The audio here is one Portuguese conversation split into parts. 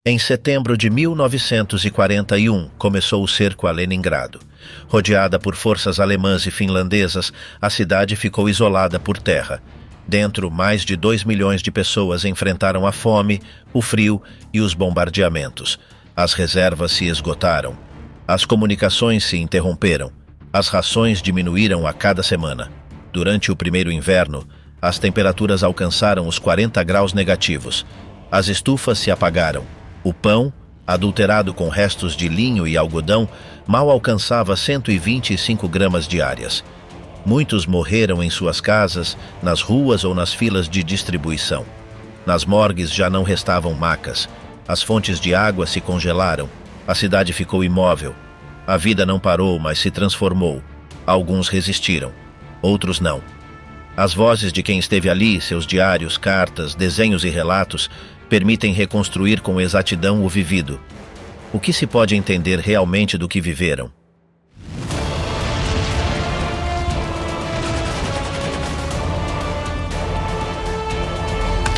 Em setembro de 1941, começou o cerco a Leningrado. Rodeada por forças alemãs e finlandesas, a cidade ficou isolada por terra. Dentro, mais de 2 milhões de pessoas enfrentaram a fome, o frio e os bombardeamentos. As reservas se esgotaram. As comunicações se interromperam. As rações diminuíram a cada semana. Durante o primeiro inverno, as temperaturas alcançaram os 40 graus negativos. As estufas se apagaram. O pão, adulterado com restos de linho e algodão, mal alcançava 125 gramas diárias. Muitos morreram em suas casas, nas ruas ou nas filas de distribuição. Nas morgues já não restavam macas. As fontes de água se congelaram. A cidade ficou imóvel. A vida não parou, mas se transformou. Alguns resistiram, outros não. As vozes de quem esteve ali, seus diários, cartas, desenhos e relatos, permitem reconstruir com exatidão o vivido. O que se pode entender realmente do que viveram?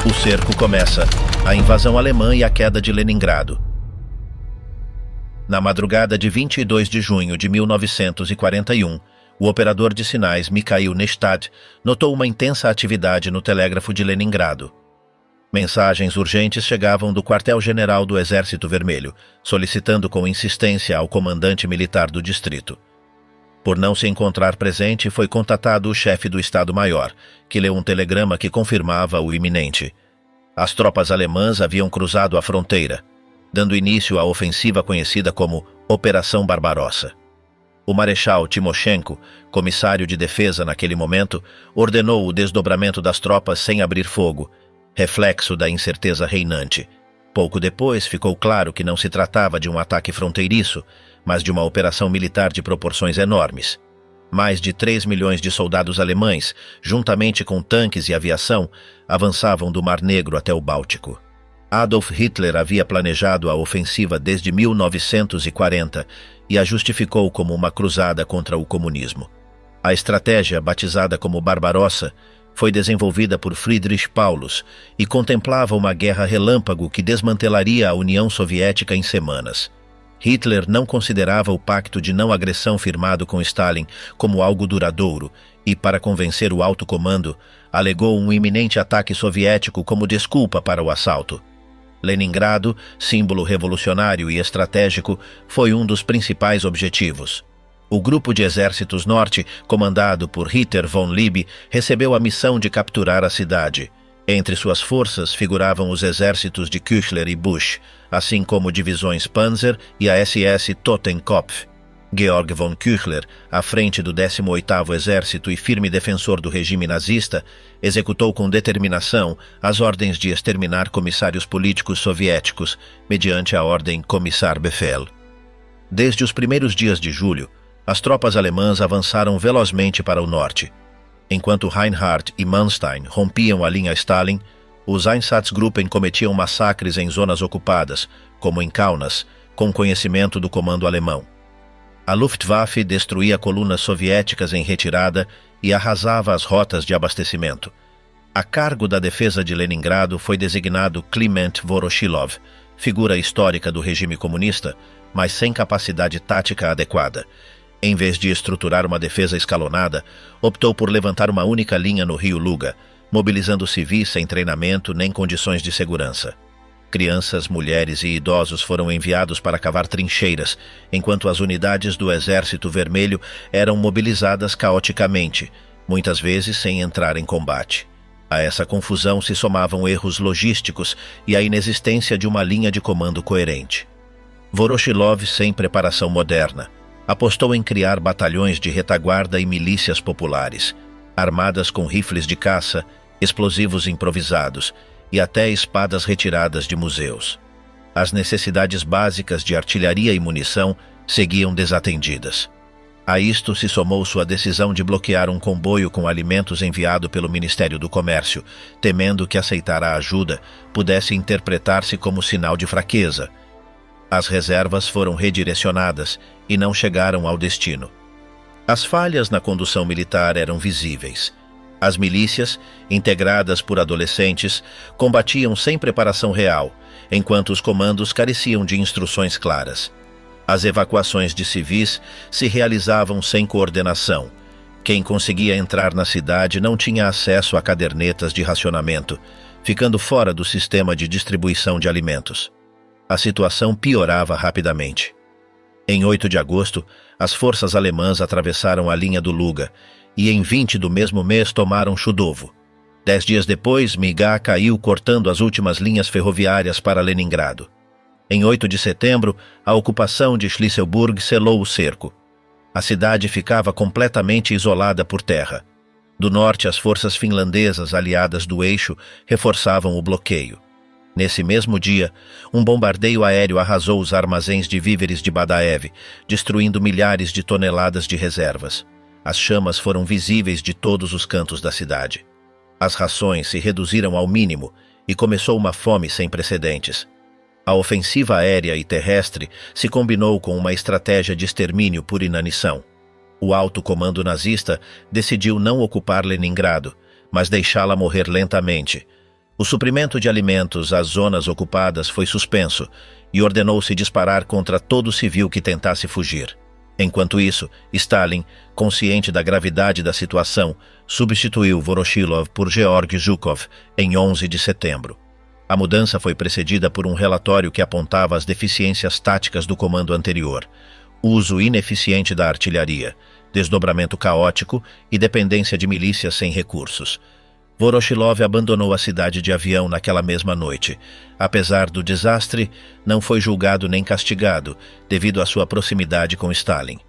O cerco começa, a invasão alemã e a queda de Leningrado. Na madrugada de 22 de junho de 1941, o operador de sinais Mikhail Nestad notou uma intensa atividade no telégrafo de Leningrado. Mensagens urgentes chegavam do quartel-general do Exército Vermelho, solicitando com insistência ao comandante militar do distrito. Por não se encontrar presente, foi contatado o chefe do Estado-Maior, que leu um telegrama que confirmava o iminente. As tropas alemãs haviam cruzado a fronteira, dando início à ofensiva conhecida como Operação Barbarossa. O marechal Timoshenko, comissário de defesa naquele momento, ordenou o desdobramento das tropas sem abrir fogo, reflexo da incerteza reinante. Pouco depois, ficou claro que não se tratava de um ataque fronteiriço, mas de uma operação militar de proporções enormes. Mais de 3 milhões de soldados alemães, juntamente com tanques e aviação, avançavam do Mar Negro até o Báltico. Adolf Hitler havia planejado a ofensiva desde 1940 e a justificou como uma cruzada contra o comunismo. A estratégia, batizada como Barbarossa, foi desenvolvida por Friedrich Paulus e contemplava uma guerra relâmpago que desmantelaria a União Soviética em semanas. Hitler não considerava o pacto de não agressão firmado com Stalin como algo duradouro e, para convencer o alto comando, alegou um iminente ataque soviético como desculpa para o assalto. Leningrado, símbolo revolucionário e estratégico, foi um dos principais objetivos. O grupo de exércitos norte, comandado por Ritter von Liebe, recebeu a missão de capturar a cidade. Entre suas forças figuravam os exércitos de Küchler e Busch, assim como divisões Panzer e a SS Totenkopf. Georg von Küchler, à frente do 18º Exército e firme defensor do regime nazista, executou com determinação as ordens de exterminar comissários políticos soviéticos, mediante a ordem Kommissarbefehl. Desde os primeiros dias de julho, as tropas alemãs avançaram velozmente para o norte. Enquanto Reinhardt e Manstein rompiam a linha Stalin, os Einsatzgruppen cometiam massacres em zonas ocupadas, como em Kaunas, com conhecimento do comando alemão. A Luftwaffe destruía colunas soviéticas em retirada e arrasava as rotas de abastecimento. A cargo da defesa de Leningrado foi designado Kliment Voroshilov, figura histórica do regime comunista, mas sem capacidade tática adequada. Em vez de estruturar uma defesa escalonada, optou por levantar uma única linha no rio Luga, mobilizando civis sem treinamento nem condições de segurança. Crianças, mulheres e idosos foram enviados para cavar trincheiras, enquanto as unidades do Exército Vermelho eram mobilizadas caoticamente, muitas vezes sem entrar em combate. A essa confusão se somavam erros logísticos e a inexistência de uma linha de comando coerente. Voroshilov, sem preparação moderna, apostou em criar batalhões de retaguarda e milícias populares, armadas com rifles de caça, explosivos improvisados e até espadas retiradas de museus. As necessidades básicas de artilharia e munição seguiam desatendidas. A isto se somou sua decisão de bloquear um comboio com alimentos enviado pelo Ministério do Comércio, temendo que aceitar a ajuda pudesse interpretar-se como sinal de fraqueza. As reservas foram redirecionadas e não chegaram ao destino. As falhas na condução militar eram visíveis. As milícias, integradas por adolescentes, combatiam sem preparação real, enquanto os comandos careciam de instruções claras. As evacuações de civis se realizavam sem coordenação. Quem conseguia entrar na cidade não tinha acesso a cadernetas de racionamento, ficando fora do sistema de distribuição de alimentos. A situação piorava rapidamente. Em 8 de agosto, as forças alemãs atravessaram a linha do Luga e em 20 do mesmo mês tomaram Chudovo. 10 dias depois, Migá caiu cortando as últimas linhas ferroviárias para Leningrado. Em 8 de setembro, a ocupação de Shlisselburg selou o cerco. A cidade ficava completamente isolada por terra. Do norte, as forças finlandesas aliadas do eixo reforçavam o bloqueio. Nesse mesmo dia, um bombardeio aéreo arrasou os armazéns de víveres de Badaev, destruindo milhares de toneladas de reservas. As chamas foram visíveis de todos os cantos da cidade. As rações se reduziram ao mínimo e começou uma fome sem precedentes. A ofensiva aérea e terrestre se combinou com uma estratégia de extermínio por inanição. O alto comando nazista decidiu não ocupar Leningrado, mas deixá-la morrer lentamente. O suprimento de alimentos às zonas ocupadas foi suspenso e ordenou-se disparar contra todo civil que tentasse fugir. Enquanto isso, Stalin, consciente da gravidade da situação, substituiu Voroshilov por Georgy Zhukov em 11 de setembro. A mudança foi precedida por um relatório que apontava as deficiências táticas do comando anterior: uso ineficiente da artilharia, desdobramento caótico e dependência de milícias sem recursos. Voroshilov abandonou a cidade de avião naquela mesma noite. Apesar do desastre, não foi julgado nem castigado, devido à sua proximidade com Stalin.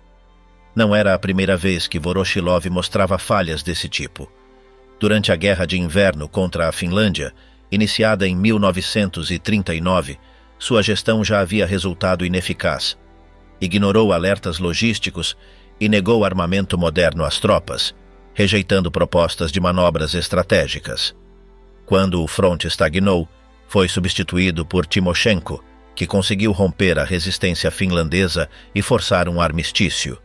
Não era a primeira vez que Voroshilov mostrava falhas desse tipo. Durante a Guerra de Inverno contra a Finlândia, iniciada em 1939, sua gestão já havia resultado ineficaz. Ignorou alertas logísticos e negou armamento moderno às tropas, rejeitando propostas de manobras estratégicas. Quando o fronte estagnou, foi substituído por Timoshenko, que conseguiu romper a resistência finlandesa e forçar um armistício.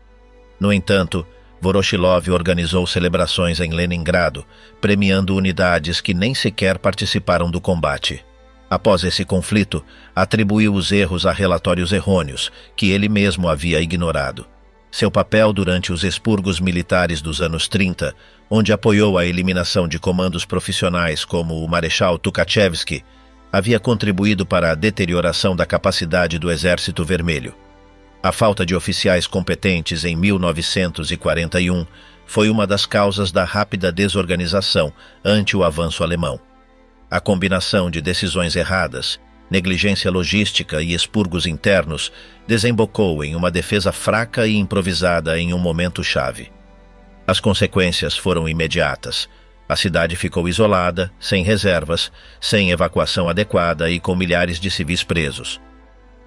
No entanto, Voroshilov organizou celebrações em Leningrado, premiando unidades que nem sequer participaram do combate. Após esse conflito, atribuiu os erros a relatórios errôneos, que ele mesmo havia ignorado. Seu papel durante os expurgos militares dos anos 30, onde apoiou a eliminação de comandos profissionais como o Marechal Tukhachevsky, havia contribuído para a deterioração da capacidade do Exército Vermelho. A falta de oficiais competentes em 1941 foi uma das causas da rápida desorganização ante o avanço alemão. A combinação de decisões erradas, negligência logística e expurgos internos desembocou em uma defesa fraca e improvisada em um momento-chave. As consequências foram imediatas. A cidade ficou isolada, sem reservas, sem evacuação adequada e com milhares de civis presos.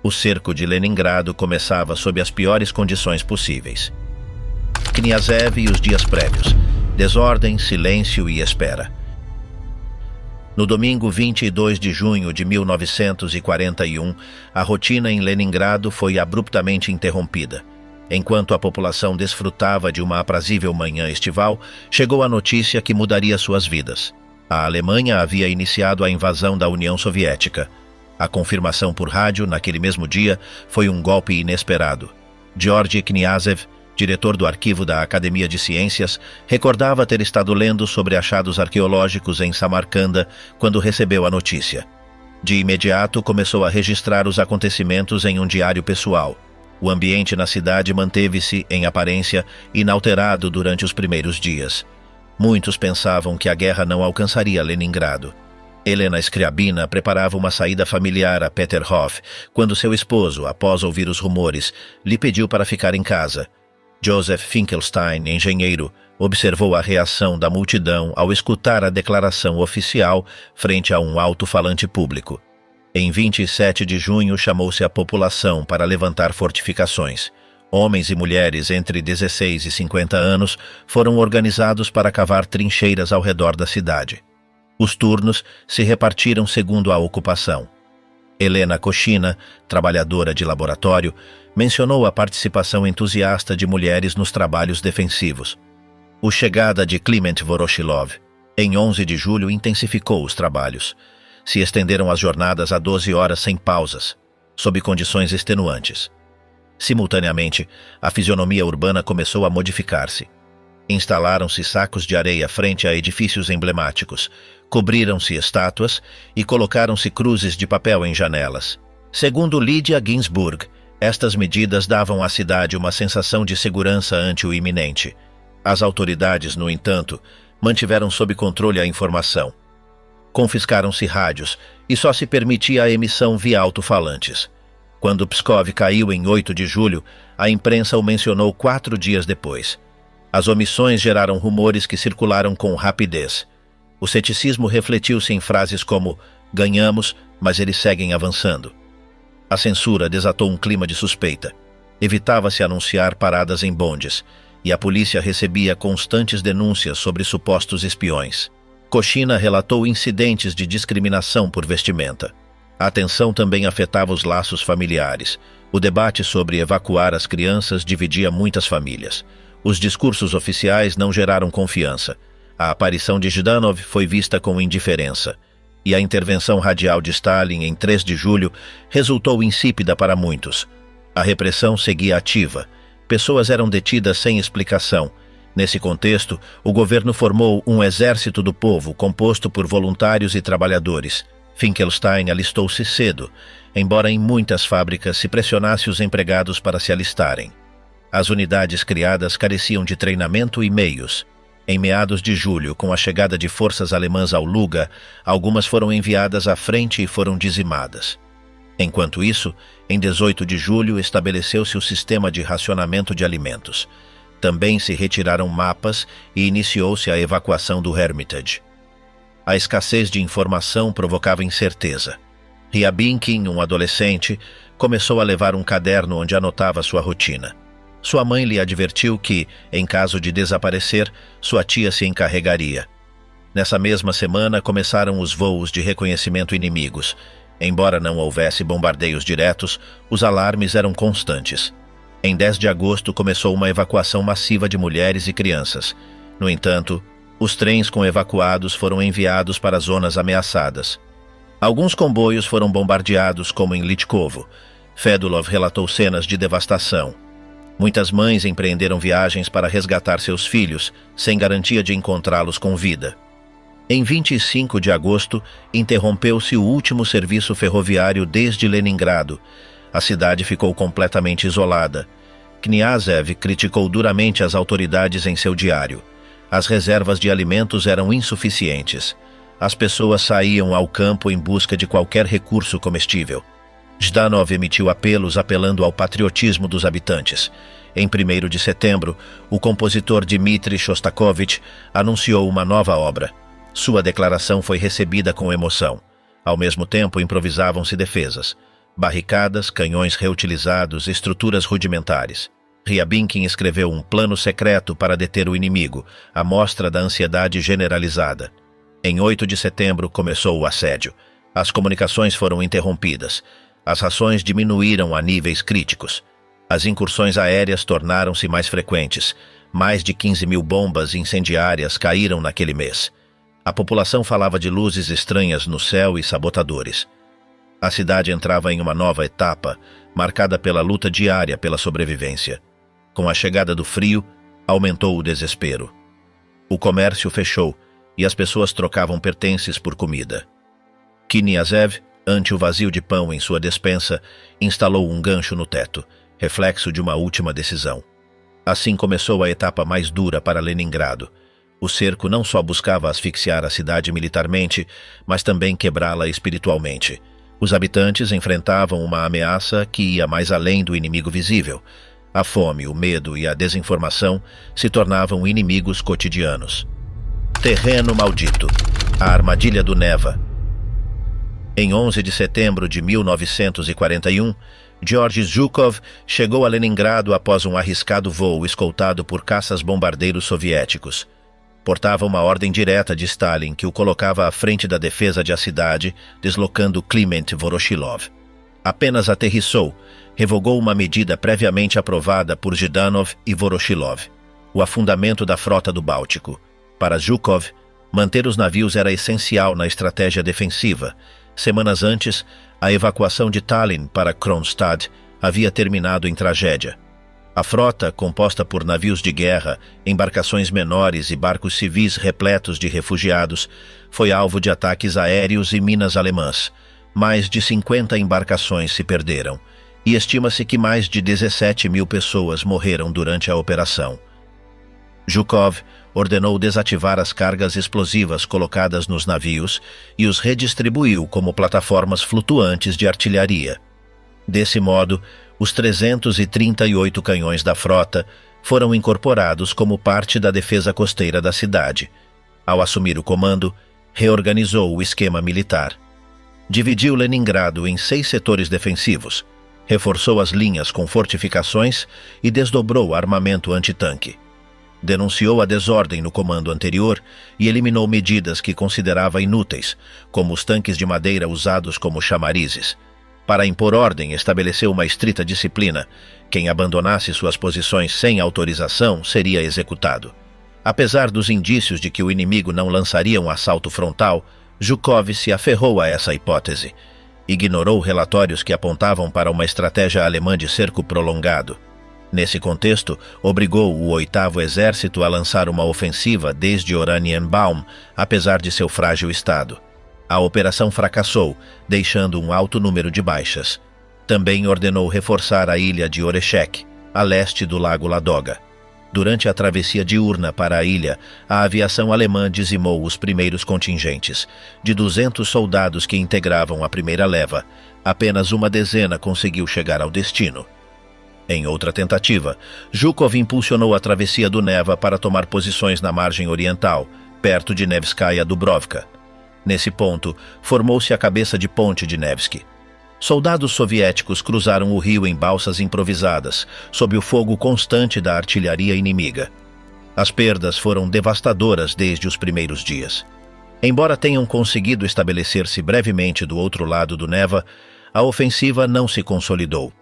O cerco de Leningrado começava sob as piores condições possíveis. Kniazev e os dias prévios: desordem, silêncio e espera. No domingo 22 de junho de 1941, a rotina em Leningrado foi abruptamente interrompida. Enquanto a população desfrutava de uma aprazível manhã estival, chegou a notícia que mudaria suas vidas. A Alemanha havia iniciado a invasão da União Soviética. A confirmação por rádio, naquele mesmo dia, foi um golpe inesperado. Georgy Kniazev, diretor do arquivo da Academia de Ciências, recordava ter estado lendo sobre achados arqueológicos em Samarcanda quando recebeu a notícia. De imediato, começou a registrar os acontecimentos em um diário pessoal. O ambiente na cidade manteve-se, em aparência, inalterado durante os primeiros dias. Muitos pensavam que a guerra não alcançaria Leningrado. Helena Scriabina preparava uma saída familiar a Peterhof, quando seu esposo, após ouvir os rumores, lhe pediu para ficar em casa. Joseph Finkelstein, engenheiro, observou a reação da multidão ao escutar a declaração oficial frente a um alto-falante público. Em 27 de junho, chamou-se a população para levantar fortificações. Homens e mulheres entre 16 e 50 anos foram organizados para cavar trincheiras ao redor da cidade. Os turnos se repartiram segundo a ocupação. Helena Koshina, trabalhadora de laboratório, mencionou a participação entusiasta de mulheres nos trabalhos defensivos. A chegada de Kliment Voroshilov, em 11 de julho, intensificou os trabalhos. se estenderam as jornadas a 12 horas sem pausas, sob condições extenuantes. Simultaneamente, a fisionomia urbana começou a modificar-se. Instalaram-se sacos de areia frente a edifícios emblemáticos, cobriram-se estátuas e colocaram-se cruzes de papel em janelas. Segundo Lydia Ginsburg, estas medidas davam à cidade uma sensação de segurança ante o iminente. As autoridades, no entanto, mantiveram sob controle a informação. Confiscaram-se rádios e só se permitia a emissão via alto-falantes. Quando Pskov caiu em 8 de julho, a imprensa o mencionou 4 dias depois. As omissões geraram rumores que circularam com rapidez. O ceticismo refletiu-se em frases como "ganhamos, mas eles seguem avançando". A censura desatou um clima de suspeita. Evitava-se anunciar paradas em bondes, e a polícia recebia constantes denúncias sobre supostos espiões. Kochina relatou incidentes de discriminação por vestimenta. A tensão também afetava os laços familiares. O debate sobre evacuar as crianças dividia muitas famílias. Os discursos oficiais não geraram confiança. A aparição de Zhdanov foi vista com indiferença. E a intervenção radial de Stalin em 3 de julho resultou insípida para muitos. A repressão seguia ativa. Pessoas eram detidas sem explicação. Nesse contexto, o governo formou um exército do povo composto por voluntários e trabalhadores. Finkelstein alistou-se cedo, embora em muitas fábricas se pressionasse os empregados para se alistarem. As unidades criadas careciam de treinamento e meios. Em meados de julho, com a chegada de forças alemãs ao Luga, algumas foram enviadas à frente e foram dizimadas. Enquanto isso, em 18 de julho estabeleceu-se o sistema de racionamento de alimentos. Também se retiraram mapas e iniciou-se a evacuação do Hermitage. A escassez de informação provocava incerteza. Ryabinkin, um adolescente, começou a levar um caderno onde anotava sua rotina. Sua mãe lhe advertiu que, em caso de desaparecer, sua tia se encarregaria. Nessa mesma semana começaram os voos de reconhecimento inimigos. Embora não houvesse bombardeios diretos, os alarmes eram constantes. Em 10 de agosto começou uma evacuação massiva de mulheres e crianças. No entanto, os trens com evacuados foram enviados para zonas ameaçadas. Alguns comboios foram bombardeados, como em Litkovo. Fedulov relatou cenas de devastação. Muitas mães empreenderam viagens para resgatar seus filhos, sem garantia de encontrá-los com vida. Em 25 de agosto, interrompeu-se o último serviço ferroviário desde Leningrado. A cidade ficou completamente isolada. Kniazev criticou duramente as autoridades em seu diário. As reservas de alimentos eram insuficientes. As pessoas saíam ao campo em busca de qualquer recurso comestível. Zhdanov emitiu apelos apelando ao patriotismo dos habitantes. Em 1º de setembro, o compositor Dmitri Shostakovich anunciou uma nova obra. Sua declaração foi recebida com emoção. Ao mesmo tempo, improvisavam-se defesas. Barricadas, canhões reutilizados, estruturas rudimentares. Ryabinkin escreveu um plano secreto para deter o inimigo, a mostra da ansiedade generalizada. Em 8 de setembro começou o assédio. As comunicações foram interrompidas. As rações diminuíram a níveis críticos. As incursões aéreas tornaram-se mais frequentes. Mais de 15.000 bombas incendiárias caíram naquele mês. A população falava de luzes estranhas no céu e sabotadores. A cidade entrava em uma nova etapa, marcada pela luta diária pela sobrevivência. Com a chegada do frio, aumentou o desespero. O comércio fechou e as pessoas trocavam pertences por comida. Kniazev, ante o vazio de pão em sua despensa, instalou um gancho no teto, reflexo de uma última decisão. Assim começou a etapa mais dura para Leningrado. O cerco não só buscava asfixiar a cidade militarmente, mas também quebrá-la espiritualmente. Os habitantes enfrentavam uma ameaça que ia mais além do inimigo visível. A fome, o medo e a desinformação se tornavam inimigos cotidianos. Terreno maldito. A armadilha do Neva. Em 11 de setembro de 1941, Georgy Zhukov chegou a Leningrado após um arriscado voo escoltado por caças-bombardeiros soviéticos. Portava uma ordem direta de Stalin que o colocava à frente da defesa de a cidade, deslocando Kliment Voroshilov. Apenas aterrissou, revogou uma medida previamente aprovada por Zhdanov e Voroshilov, o afundamento da frota do Báltico. Para Zhukov, Manter os navios era essencial na estratégia defensiva. Semanas antes, a evacuação de Tallinn para Kronstadt havia terminado em tragédia. A frota, composta por navios de guerra, embarcações menores e barcos civis repletos de refugiados, foi alvo de ataques aéreos e minas alemãs. Mais de 50 embarcações se perderam, e estima-se que mais de 17 mil pessoas morreram durante a operação. Zhukov ordenou desativar as cargas explosivas colocadas nos navios e os redistribuiu como plataformas flutuantes de artilharia. Desse modo, os 338 canhões da frota foram incorporados como parte da defesa costeira da cidade. Ao assumir o comando, reorganizou o esquema militar. Dividiu Leningrado em 6 setores defensivos, reforçou as linhas com fortificações e desdobrou armamento antitanque. Denunciou a desordem no comando anterior e eliminou medidas que considerava inúteis, como os tanques de madeira usados como chamarizes. Para impor ordem, estabeleceu uma estrita disciplina. Quem abandonasse suas posições sem autorização seria executado. Apesar dos indícios de que o inimigo não lançaria um assalto frontal, Zhukov se aferrou a essa hipótese. Ignorou relatórios que apontavam para uma estratégia alemã de cerco prolongado. Nesse contexto, obrigou o 8º Exército a lançar uma ofensiva desde Oranienbaum, apesar de seu frágil estado. A operação fracassou, deixando um alto número de baixas. Também ordenou reforçar a ilha de Oreshek, a leste do lago Ladoga. Durante a travessia diurna para a ilha, a aviação alemã dizimou os primeiros contingentes. De 200 soldados que integravam a primeira leva, apenas uma dezena conseguiu chegar ao destino. Em outra tentativa, Zhukov impulsionou a travessia do Neva para tomar posições na margem oriental, perto de Nevskaya Dubrovka. Nesse ponto, formou-se a cabeça de ponte de Nevsky. Soldados soviéticos cruzaram o rio em balsas improvisadas, sob o fogo constante da artilharia inimiga. As perdas foram devastadoras desde os primeiros dias. Embora tenham conseguido estabelecer-se brevemente do outro lado do Neva, a ofensiva não se consolidou.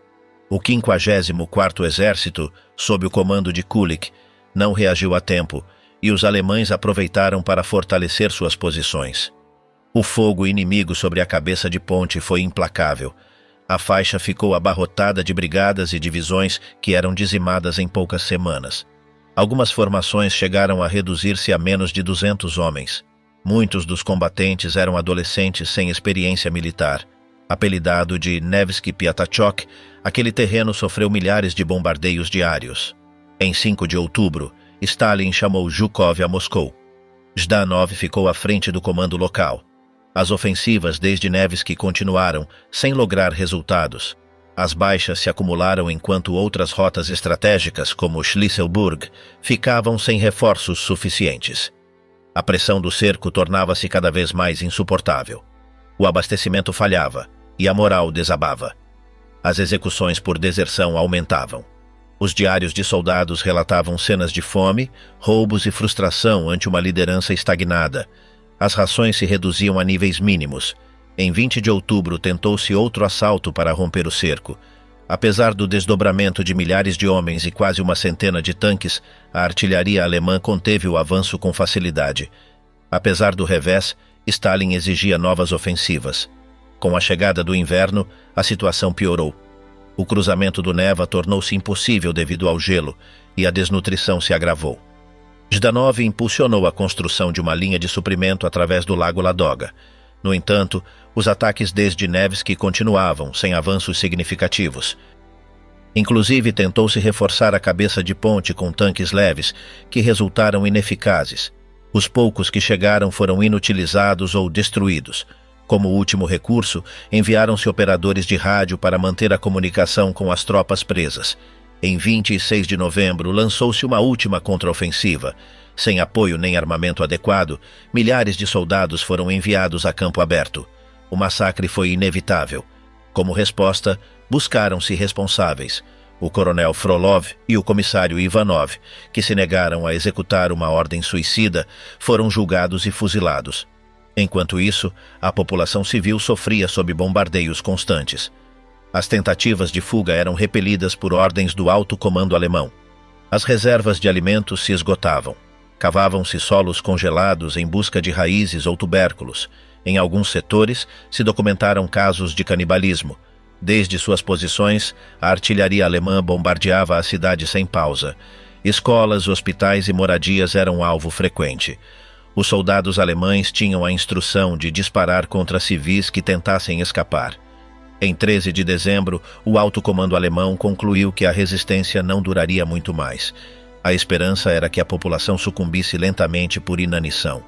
O 54º Exército, sob o comando de Kulik, não reagiu a tempo, e os alemães aproveitaram para fortalecer suas posições. O fogo inimigo sobre a cabeça de ponte foi implacável. A faixa ficou abarrotada de brigadas e divisões que eram dizimadas em poucas semanas. Algumas formações chegaram a reduzir-se a menos de 200 homens. Muitos dos combatentes eram adolescentes sem experiência militar. Apelidado de Nevsky Piatachok, aquele terreno sofreu milhares de bombardeios diários. Em 5 de outubro, Stalin chamou Zhukov a Moscou. Zhdanov ficou à frente do comando local. As ofensivas desde Nevsky continuaram, sem lograr resultados. As baixas se acumularam enquanto outras rotas estratégicas, como Schlisselburg, ficavam sem reforços suficientes. A pressão do cerco tornava-se cada vez mais insuportável. O abastecimento falhava e a moral desabava. As execuções por deserção aumentavam. Os diários de soldados relatavam cenas de fome, roubos e frustração ante uma liderança estagnada. As rações se reduziam a níveis mínimos. Em 20 de outubro tentou-se outro assalto para romper o cerco. Apesar do desdobramento de milhares de homens e quase uma centena de tanques, a artilharia alemã conteve o avanço com facilidade. Apesar do revés, Stalin exigia novas ofensivas. Com a chegada do inverno, a situação piorou. O cruzamento do Neva tornou-se impossível devido ao gelo e a desnutrição se agravou. Zhdanov impulsionou a construção de uma linha de suprimento através do lago Ladoga. No entanto, os ataques desde Nevsky continuavam, sem avanços significativos. Inclusive, tentou-se reforçar a cabeça de ponte com tanques leves, que resultaram ineficazes. Os poucos que chegaram foram inutilizados ou destruídos. Como último recurso, enviaram-se operadores de rádio para manter a comunicação com as tropas presas. Em 26 de novembro, lançou-se uma última contraofensiva. Sem apoio nem armamento adequado, milhares de soldados foram enviados a campo aberto. O massacre foi inevitável. Como resposta, buscaram-se responsáveis. O coronel Frolov e o comissário Ivanov, que se negaram a executar uma ordem suicida, foram julgados e fuzilados. Enquanto isso, a população civil sofria sob bombardeios constantes. As tentativas de fuga eram repelidas por ordens do alto comando alemão. As reservas de alimentos se esgotavam. Cavavam-se solos congelados em busca de raízes ou tubérculos. Em alguns setores, se documentaram casos de canibalismo. Desde suas posições, a artilharia alemã bombardeava a cidade sem pausa. Escolas, hospitais e moradias eram alvo frequente. Os soldados alemães tinham a instrução de disparar contra civis que tentassem escapar. Em 13 de dezembro, o alto comando alemão concluiu que a resistência não duraria muito mais. A esperança era que a população sucumbisse lentamente por inanição.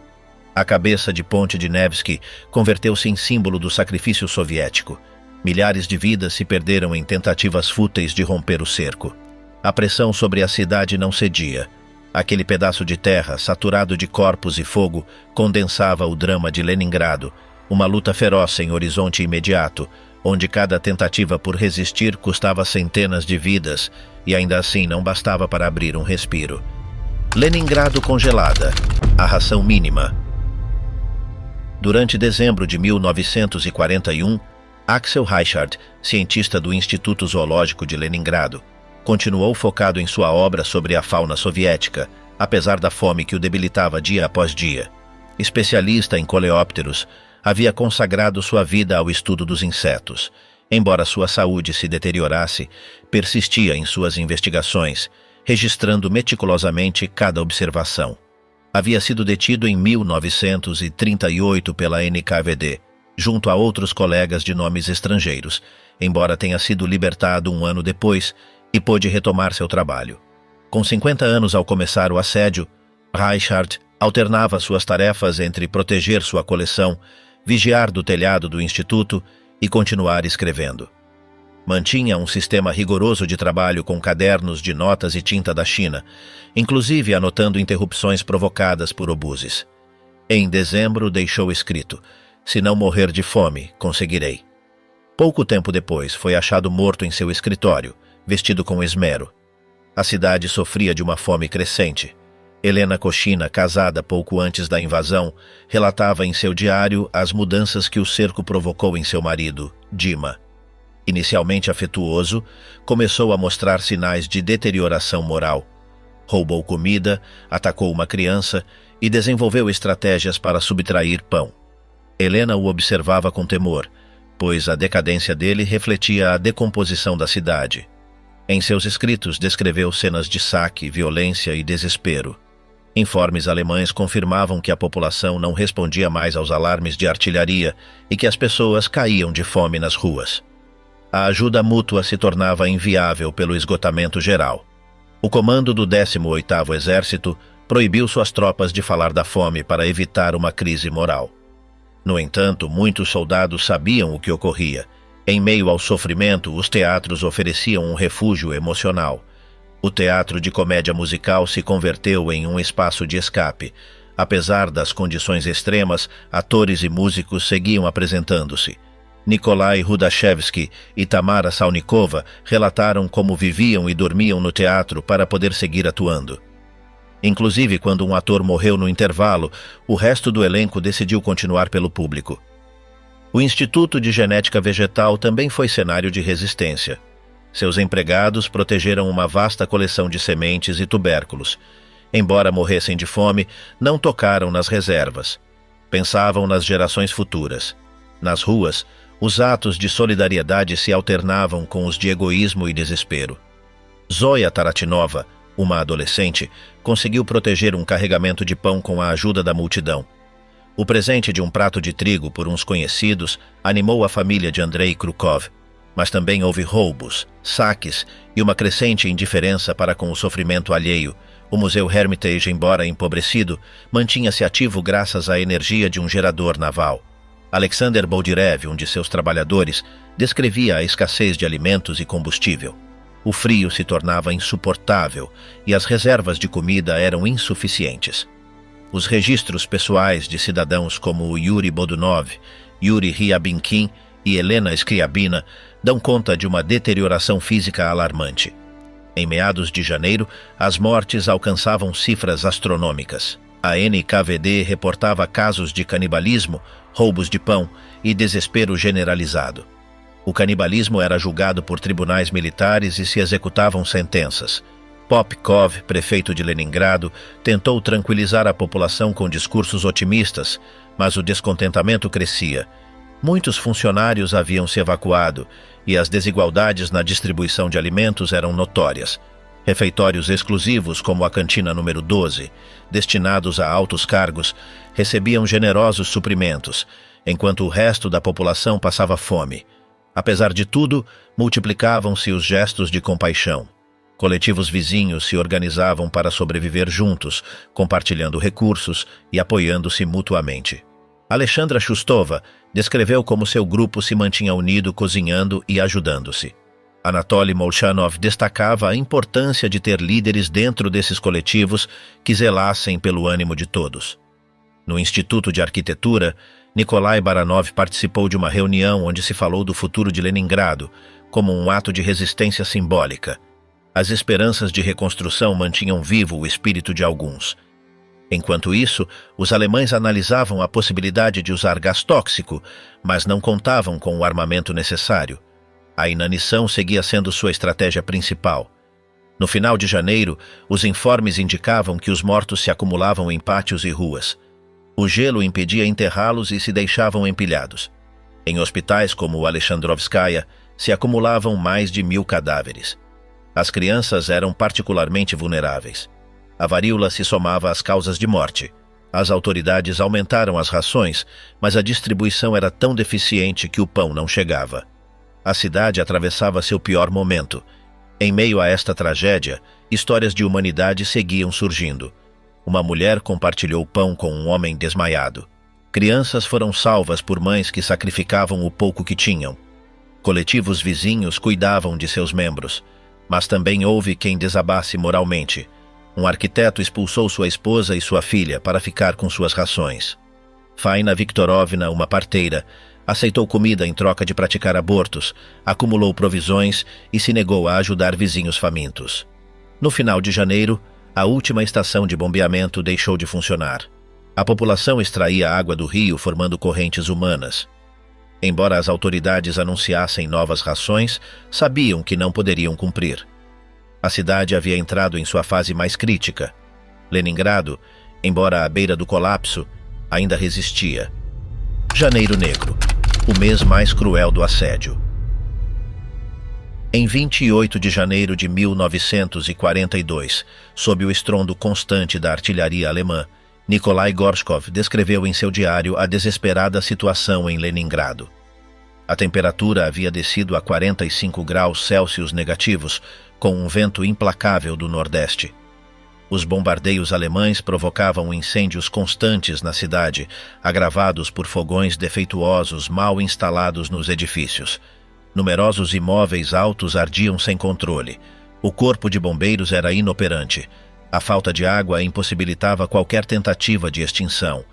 A cabeça de Ponte de Nevsky converteu-se em símbolo do sacrifício soviético. Milhares de vidas se perderam em tentativas fúteis de romper o cerco. A pressão sobre a cidade não cedia. Aquele pedaço de terra, saturado de corpos e fogo, condensava o drama de Leningrado, uma luta feroz em horizonte imediato, onde cada tentativa por resistir custava centenas de vidas, e ainda assim não bastava para abrir um respiro. Leningrado congelada, a ração mínima. Durante dezembro de 1941, Axel Reichard, cientista do Instituto Zoológico de Leningrado, continuou focado em sua obra sobre a fauna soviética, apesar da fome que o debilitava dia após dia. Especialista em coleópteros, havia consagrado sua vida ao estudo dos insetos. Embora sua saúde se deteriorasse, persistia em suas investigações, registrando meticulosamente cada observação. Havia sido detido em 1938 pela NKVD, junto a outros colegas de nomes estrangeiros, embora tenha sido libertado um ano depois e pôde retomar seu trabalho. Com 50 anos ao começar o assédio, Reichard alternava suas tarefas entre proteger sua coleção, vigiar do telhado do instituto e continuar escrevendo. Mantinha um sistema rigoroso de trabalho com cadernos de notas e tinta da China, inclusive anotando interrupções provocadas por obuses. Em dezembro deixou escrito: "Se não morrer de fome, conseguirei." Pouco tempo depois, foi achado morto em seu escritório, vestido com esmero. A cidade sofria de uma fome crescente. Helena Koshina, casada pouco antes da invasão, relatava em seu diário as mudanças que o cerco provocou em seu marido, Dima. Inicialmente afetuoso, começou a mostrar sinais de deterioração moral. Roubou comida, atacou uma criança e desenvolveu estratégias para subtrair pão. Helena o observava com temor, pois a decadência dele refletia a decomposição da cidade. Em seus escritos descreveu cenas de saque, violência e desespero. Informes alemães confirmavam que a população não respondia mais aos alarmes de artilharia e que as pessoas caíam de fome nas ruas. A ajuda mútua se tornava inviável pelo esgotamento geral. O comando do 18º Exército proibiu suas tropas de falar da fome para evitar uma crise moral. No entanto, muitos soldados sabiam o que ocorria. Em meio ao sofrimento, os teatros ofereciam um refúgio emocional. O teatro de comédia musical se converteu em um espaço de escape. Apesar das condições extremas, atores e músicos seguiam apresentando-se. Nikolai Rudashevsky e Tamara Salnikova relataram como viviam e dormiam no teatro para poder seguir atuando. Inclusive, quando um ator morreu no intervalo, o resto do elenco decidiu continuar pelo público. O Instituto de Genética Vegetal também foi cenário de resistência. Seus empregados protegeram uma vasta coleção de sementes e tubérculos. Embora morressem de fome, não tocaram nas reservas. Pensavam nas gerações futuras. Nas ruas, os atos de solidariedade se alternavam com os de egoísmo e desespero. Zoya Taratinova, uma adolescente, conseguiu proteger um carregamento de pão com a ajuda da multidão. O presente de um prato de trigo por uns conhecidos animou a família de Andrei Krukov, mas também houve roubos, saques e uma crescente indiferença para com o sofrimento alheio. O Museu Hermitage, embora empobrecido, mantinha-se ativo graças à energia de um gerador naval. Alexander Boldirev, um de seus trabalhadores, descrevia a escassez de alimentos e combustível. O frio se tornava insuportável e as reservas de comida eram insuficientes. Os registros pessoais de cidadãos como Yuri Bodunov, Yuri Ryabinkin e Helena Skriabina dão conta de uma deterioração física alarmante. Em meados de janeiro, as mortes alcançavam cifras astronômicas. A NKVD reportava casos de canibalismo, roubos de pão e desespero generalizado. O canibalismo era julgado por tribunais militares e se executavam sentenças. Popkov, prefeito de Leningrado, tentou tranquilizar a população com discursos otimistas, mas o descontentamento crescia. Muitos funcionários haviam se evacuado e as desigualdades na distribuição de alimentos eram notórias. Refeitórios exclusivos, como a cantina número 12, destinados a altos cargos, recebiam generosos suprimentos, enquanto o resto da população passava fome. Apesar de tudo, multiplicavam-se os gestos de compaixão. Coletivos vizinhos se organizavam para sobreviver juntos, compartilhando recursos e apoiando-se mutuamente. Alexandra Shustova descreveu como seu grupo se mantinha unido cozinhando e ajudando-se. Anatoly Molchanov destacava a importância de ter líderes dentro desses coletivos que zelassem pelo ânimo de todos. No Instituto de Arquitetura, Nikolai Baranov participou de uma reunião onde se falou do futuro de Leningrado como um ato de resistência simbólica. As esperanças de reconstrução mantinham vivo o espírito de alguns. Enquanto isso, os alemães analisavam a possibilidade de usar gás tóxico, mas não contavam com o armamento necessário. A inanição seguia sendo sua estratégia principal. No final de janeiro, os informes indicavam que os mortos se acumulavam em pátios e ruas. O gelo impedia enterrá-los e se deixavam empilhados. Em hospitais como o Alexandrovskaya, se acumulavam mais de 1.000 cadáveres. As crianças eram particularmente vulneráveis. A varíola se somava às causas de morte. As autoridades aumentaram as rações, mas a distribuição era tão deficiente que o pão não chegava. A cidade atravessava seu pior momento. Em meio a esta tragédia, histórias de humanidade seguiam surgindo. Uma mulher compartilhou pão com um homem desmaiado. Crianças foram salvas por mães que sacrificavam o pouco que tinham. Coletivos vizinhos cuidavam de seus membros. Mas também houve quem desabasse moralmente. Um arquiteto expulsou sua esposa e sua filha para ficar com suas rações. Faina Viktorovna, uma parteira, aceitou comida em troca de praticar abortos, acumulou provisões e se negou a ajudar vizinhos famintos. No final de janeiro, a última estação de bombeamento deixou de funcionar. A população extraía água do rio formando correntes humanas. Embora as autoridades anunciassem novas rações, sabiam que não poderiam cumprir. A cidade havia entrado em sua fase mais crítica. Leningrado, embora à beira do colapso, ainda resistia. Janeiro Negro, o mês mais cruel do assédio. Em 28 de janeiro de 1942, sob o estrondo constante da artilharia alemã, Nikolai Gorshkov descreveu em seu diário a desesperada situação em Leningrado. A temperatura havia descido a 45 graus Celsius negativos, com um vento implacável do nordeste. Os bombardeios alemães provocavam incêndios constantes na cidade, agravados por fogões defeituosos mal instalados nos edifícios. Numerosos imóveis altos ardiam sem controle. O corpo de bombeiros era inoperante. A falta de água impossibilitava qualquer tentativa de extinção.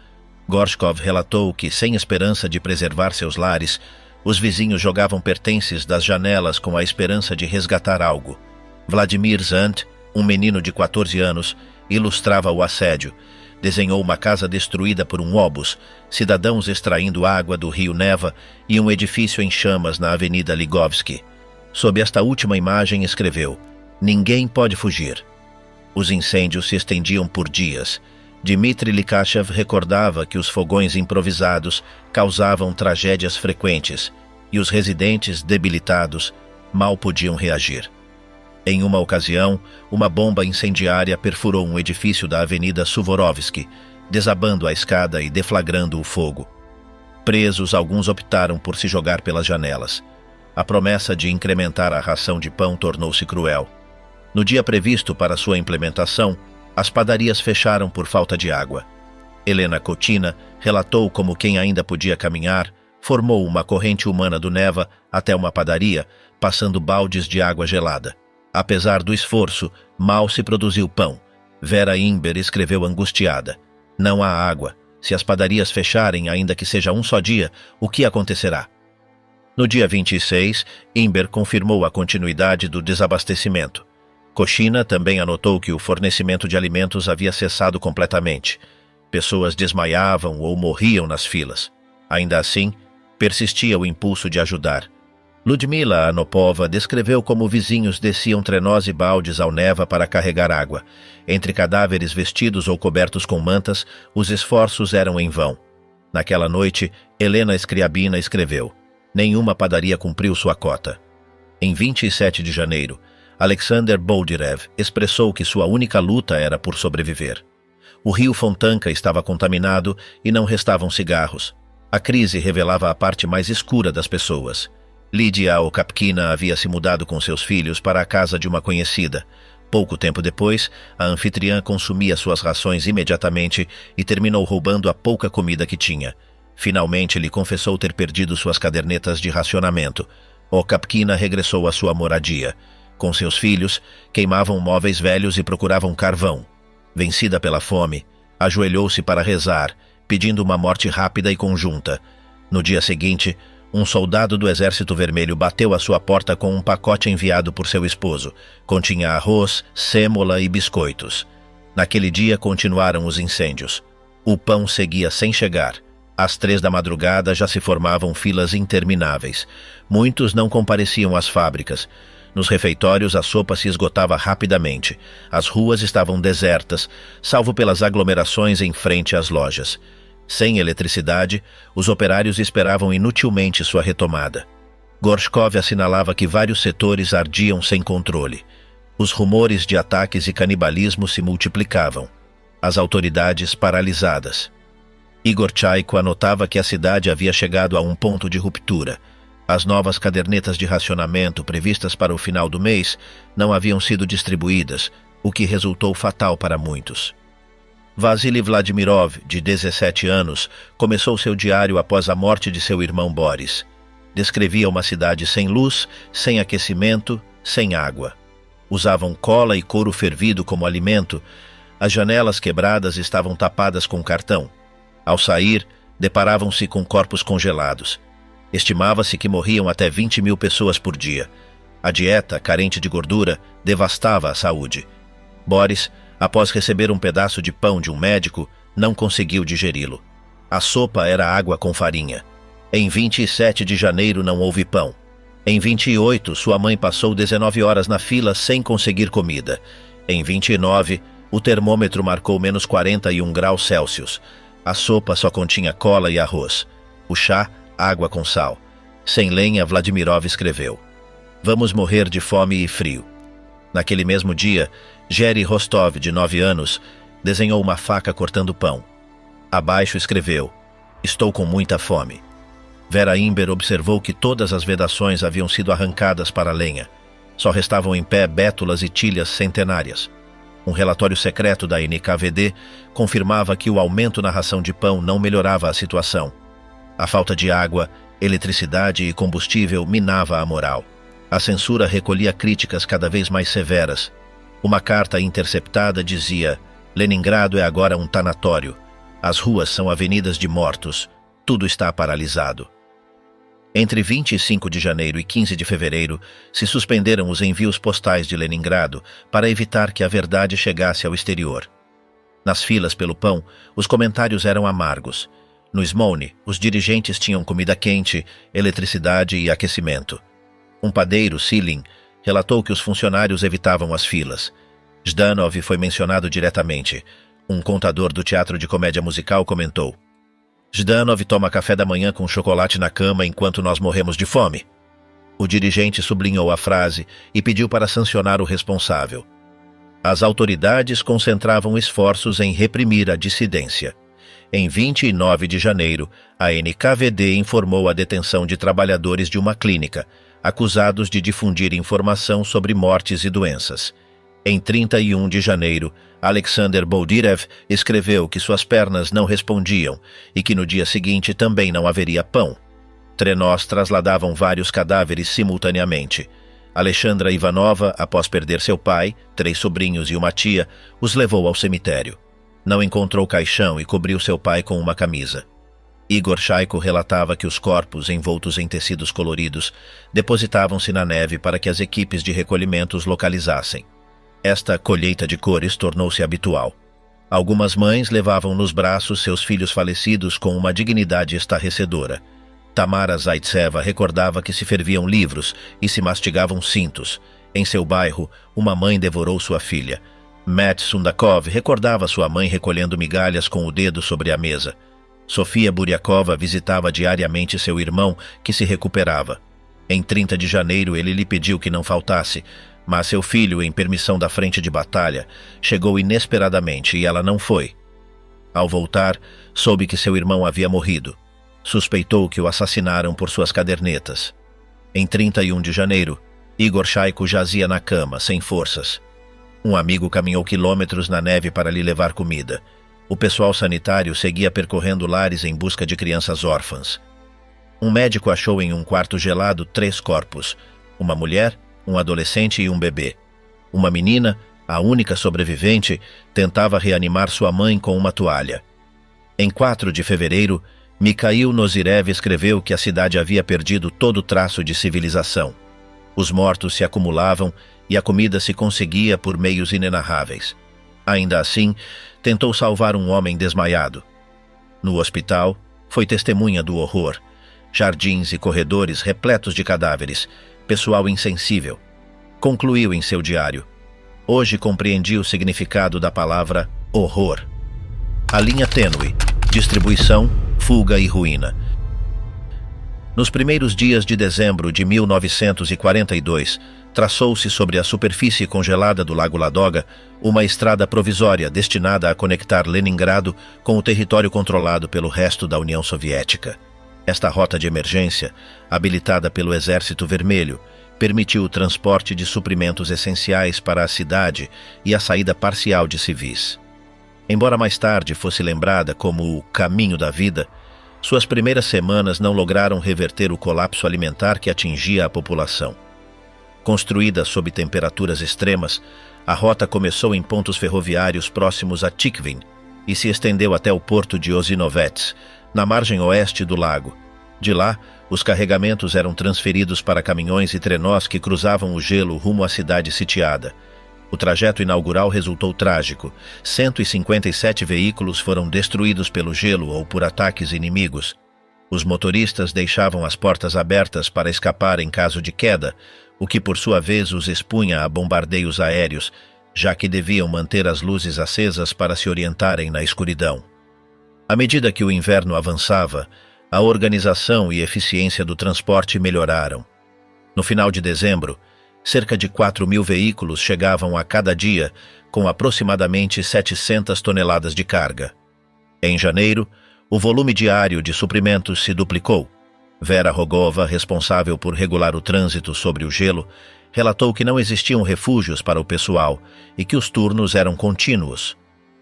Gorshkov relatou que, sem esperança de preservar seus lares, os vizinhos jogavam pertences das janelas com a esperança de resgatar algo. Vladimir Zant, um menino de 14 anos, ilustrava o assédio. Desenhou uma casa destruída por um obus, cidadãos extraindo água do rio Neva e um edifício em chamas na Avenida Ligovsky. Sob esta última imagem escreveu: "Ninguém pode fugir." Os incêndios se estendiam por dias. Dmitry Likachev recordava que os fogões improvisados causavam tragédias frequentes e os residentes, debilitados, mal podiam reagir. Em uma ocasião, uma bomba incendiária perfurou um edifício da Avenida Suvorovsky, desabando a escada e deflagrando o fogo. Presos, alguns optaram por se jogar pelas janelas. A promessa de incrementar a ração de pão tornou-se cruel. No dia previsto para sua implementação, as padarias fecharam por falta de água. Helena Kotina relatou como quem ainda podia caminhar formou uma corrente humana do Neva até uma padaria, passando baldes de água gelada. Apesar do esforço, mal se produziu pão. Vera Imber escreveu angustiada: "Não há água. Se as padarias fecharem, ainda que seja um só dia, o que acontecerá?" No dia 26, Imber confirmou a continuidade do desabastecimento. Kochina também anotou que o fornecimento de alimentos havia cessado completamente. Pessoas desmaiavam ou morriam nas filas. Ainda assim, persistia o impulso de ajudar. Ludmila Anopova descreveu como vizinhos desciam trenós e baldes ao Neva para carregar água. Entre cadáveres vestidos ou cobertos com mantas, os esforços eram em vão. Naquela noite, Helena Scriabina escreveu: nenhuma padaria cumpriu sua cota. Em 27 de janeiro, Alexander Boldirev expressou que sua única luta era por sobreviver. O rio Fontanka estava contaminado e não restavam cigarros. A crise revelava a parte mais escura das pessoas. Lídia Okapkina havia se mudado com seus filhos para a casa de uma conhecida. Pouco tempo depois, a anfitriã consumia suas rações imediatamente e terminou roubando a pouca comida que tinha. Finalmente, lhe confessou ter perdido suas cadernetas de racionamento. Okapkina regressou à sua moradia. Com seus filhos, queimavam móveis velhos e procuravam carvão. Vencida pela fome, ajoelhou-se para rezar, pedindo uma morte rápida e conjunta. No dia seguinte, um soldado do Exército Vermelho bateu à sua porta com um pacote enviado por seu esposo. Continha arroz, sêmola e biscoitos. Naquele dia continuaram os incêndios. O pão seguia sem chegar. Às 3 da madrugada já se formavam filas intermináveis. Muitos não compareciam às fábricas. Nos refeitórios a sopa se esgotava rapidamente. As ruas estavam desertas, salvo pelas aglomerações em frente às lojas. Sem eletricidade, os operários esperavam inutilmente sua retomada. Gorshkov assinalava que vários setores ardiam sem controle. Os rumores de ataques e canibalismo se multiplicavam. As autoridades paralisadas. Igor Chaiko anotava que a cidade havia chegado a um ponto de ruptura. As novas cadernetas de racionamento previstas para o final do mês não haviam sido distribuídas, o que resultou fatal para muitos. Vasily Vladimirov, de 17 anos, começou seu diário após a morte de seu irmão Boris. Descrevia uma cidade sem luz, sem aquecimento, sem água. Usavam cola e couro fervido como alimento. As janelas quebradas estavam tapadas com cartão. Ao sair, deparavam-se com corpos congelados. Estimava-se que morriam até 20.000 pessoas por dia. A dieta, carente de gordura, devastava a saúde. Boris, após receber um pedaço de pão de um médico, não conseguiu digeri-lo. A sopa era água com farinha. Em 27 de janeiro não houve pão. Em 28, sua mãe passou 19 horas na fila sem conseguir comida. Em 29, o termômetro marcou menos 41 graus Celsius. A sopa só continha cola e arroz. O chá, água com sal. Sem lenha, Vladimirov escreveu: vamos morrer de fome e frio. Naquele mesmo dia, Jerry Rostov, de 9 anos, desenhou uma faca cortando pão. Abaixo escreveu: estou com muita fome. Vera Imber observou que todas as vedações haviam sido arrancadas para a lenha. Só restavam em pé bétulas e tilhas centenárias. Um relatório secreto da NKVD confirmava que o aumento na ração de pão não melhorava a situação. A falta de água, eletricidade e combustível minava a moral. A censura recolhia críticas cada vez mais severas. Uma carta interceptada dizia: Leningrado é agora um tanatório. As ruas são avenidas de mortos. Tudo está paralisado. Entre 25 de janeiro e 15 de fevereiro, se suspenderam os envios postais de Leningrado para evitar que a verdade chegasse ao exterior. Nas filas pelo pão, os comentários eram amargos. No Smolny, os dirigentes tinham comida quente, eletricidade e aquecimento. Um padeiro, Silin, relatou que os funcionários evitavam as filas. Zhdanov foi mencionado diretamente. Um contador do teatro de comédia musical comentou: Zhdanov toma café da manhã com chocolate na cama enquanto nós morremos de fome. O dirigente sublinhou a frase e pediu para sancionar o responsável. As autoridades concentravam esforços em reprimir a dissidência. Em 29 de janeiro, a NKVD informou a detenção de trabalhadores de uma clínica, acusados de difundir informação sobre mortes e doenças. Em 31 de janeiro, Alexander Boldirev escreveu que suas pernas não respondiam e que no dia seguinte também não haveria pão. Trenós trasladavam vários cadáveres simultaneamente. Alexandra Ivanova, após perder seu pai, 3 sobrinhos e uma tia, os levou ao cemitério. Não encontrou caixão e cobriu seu pai com uma camisa. Igor Chaiko relatava que os corpos, envoltos em tecidos coloridos, depositavam-se na neve para que as equipes de recolhimento os localizassem. Esta colheita de cores tornou-se habitual. Algumas mães levavam nos braços seus filhos falecidos com uma dignidade estarrecedora. Tamara Zaitseva recordava que se ferviam livros e se mastigavam cintos. Em seu bairro, uma mãe devorou sua filha. Matt Sundakov recordava sua mãe recolhendo migalhas com o dedo sobre a mesa. Sofia Buryakova visitava diariamente seu irmão, que se recuperava. Em 30 de janeiro, ele lhe pediu que não faltasse, mas seu filho, em permissão da frente de batalha, chegou inesperadamente e ela não foi. Ao voltar, soube que seu irmão havia morrido. Suspeitou que o assassinaram por suas cadernetas. Em 31 de janeiro, Igor Shaiko jazia na cama, sem forças. Um amigo caminhou quilômetros na neve para lhe levar comida. O pessoal sanitário seguia percorrendo lares em busca de crianças órfãs. Um médico achou em um quarto gelado 3 corpos: uma mulher, um adolescente e um bebê. Uma menina, a única sobrevivente, tentava reanimar sua mãe com uma toalha. Em 4 de fevereiro, Mikhail Nozirev escreveu que a cidade havia perdido todo traço de civilização. Os mortos se acumulavam e a comida se conseguia por meios inenarráveis. Ainda assim, tentou salvar um homem desmaiado. No hospital, foi testemunha do horror. Jardins e corredores repletos de cadáveres, pessoal insensível. Concluiu em seu diário: hoje compreendi o significado da palavra horror. A linha tênue, distribuição, fuga e ruína. Nos primeiros dias de dezembro de 1942, traçou-se sobre a superfície congelada do Lago Ladoga uma estrada provisória destinada a conectar Leningrado com o território controlado pelo resto da União Soviética. Esta rota de emergência, habilitada pelo Exército Vermelho, permitiu o transporte de suprimentos essenciais para a cidade e a saída parcial de civis. Embora mais tarde fosse lembrada como o caminho da vida, suas primeiras semanas não lograram reverter o colapso alimentar que atingia a população. Construída sob temperaturas extremas, a rota começou em pontos ferroviários próximos a Tikhvin e se estendeu até o porto de Ozinovets, na margem oeste do lago. De lá, os carregamentos eram transferidos para caminhões e trenós que cruzavam o gelo rumo à cidade sitiada. O trajeto inaugural resultou trágico. 157 veículos foram destruídos pelo gelo ou por ataques inimigos. Os motoristas deixavam as portas abertas para escapar em caso de queda, o que por sua vez os expunha a bombardeios aéreos, já que deviam manter as luzes acesas para se orientarem na escuridão. À medida que o inverno avançava, a organização e eficiência do transporte melhoraram. No final de dezembro, cerca de 4.000 veículos chegavam a cada dia, com aproximadamente 700 toneladas de carga. Em janeiro, o volume diário de suprimentos se duplicou. Vera Rogova, responsável por regular o trânsito sobre o gelo, relatou que não existiam refúgios para o pessoal e que os turnos eram contínuos.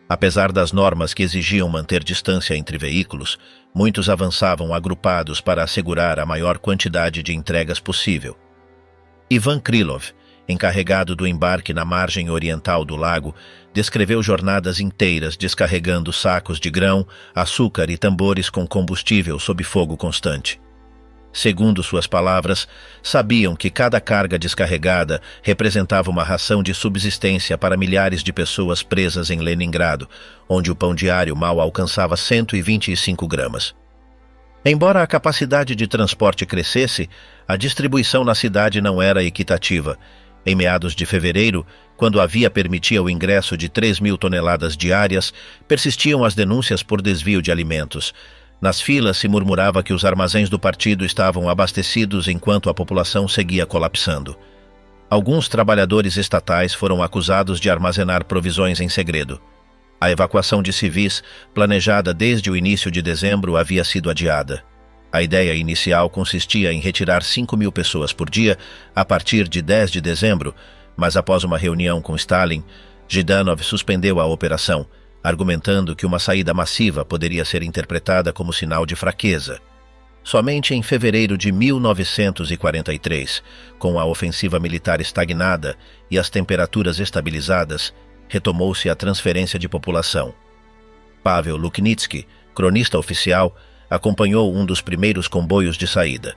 Apesar das normas que exigiam manter distância entre veículos, muitos avançavam agrupados para assegurar a maior quantidade de entregas possível. Ivan Krylov, encarregado do embarque na margem oriental do lago, descreveu jornadas inteiras descarregando sacos de grão, açúcar e tambores com combustível sob fogo constante. Segundo suas palavras, sabiam que cada carga descarregada representava uma ração de subsistência para milhares de pessoas presas em Leningrado, onde o pão diário mal alcançava 125 gramas. Embora a capacidade de transporte crescesse, a distribuição na cidade não era equitativa. Em meados de fevereiro, quando a via permitia o ingresso de 3.000 toneladas diárias, persistiam as denúncias por desvio de alimentos. Nas filas se murmurava que os armazéns do partido estavam abastecidos enquanto a população seguia colapsando. Alguns trabalhadores estatais foram acusados de armazenar provisões em segredo. A evacuação de civis, planejada desde o início de dezembro, havia sido adiada. A ideia inicial consistia em retirar 5.000 pessoas por dia a partir de 10 de dezembro, mas após uma reunião com Stalin, Zhdanov suspendeu a operação, argumentando que uma saída massiva poderia ser interpretada como sinal de fraqueza. Somente em fevereiro de 1943, com a ofensiva militar estagnada e as temperaturas estabilizadas, retomou-se a transferência de população. Pavel Luknitsky, cronista oficial, acompanhou um dos primeiros comboios de saída.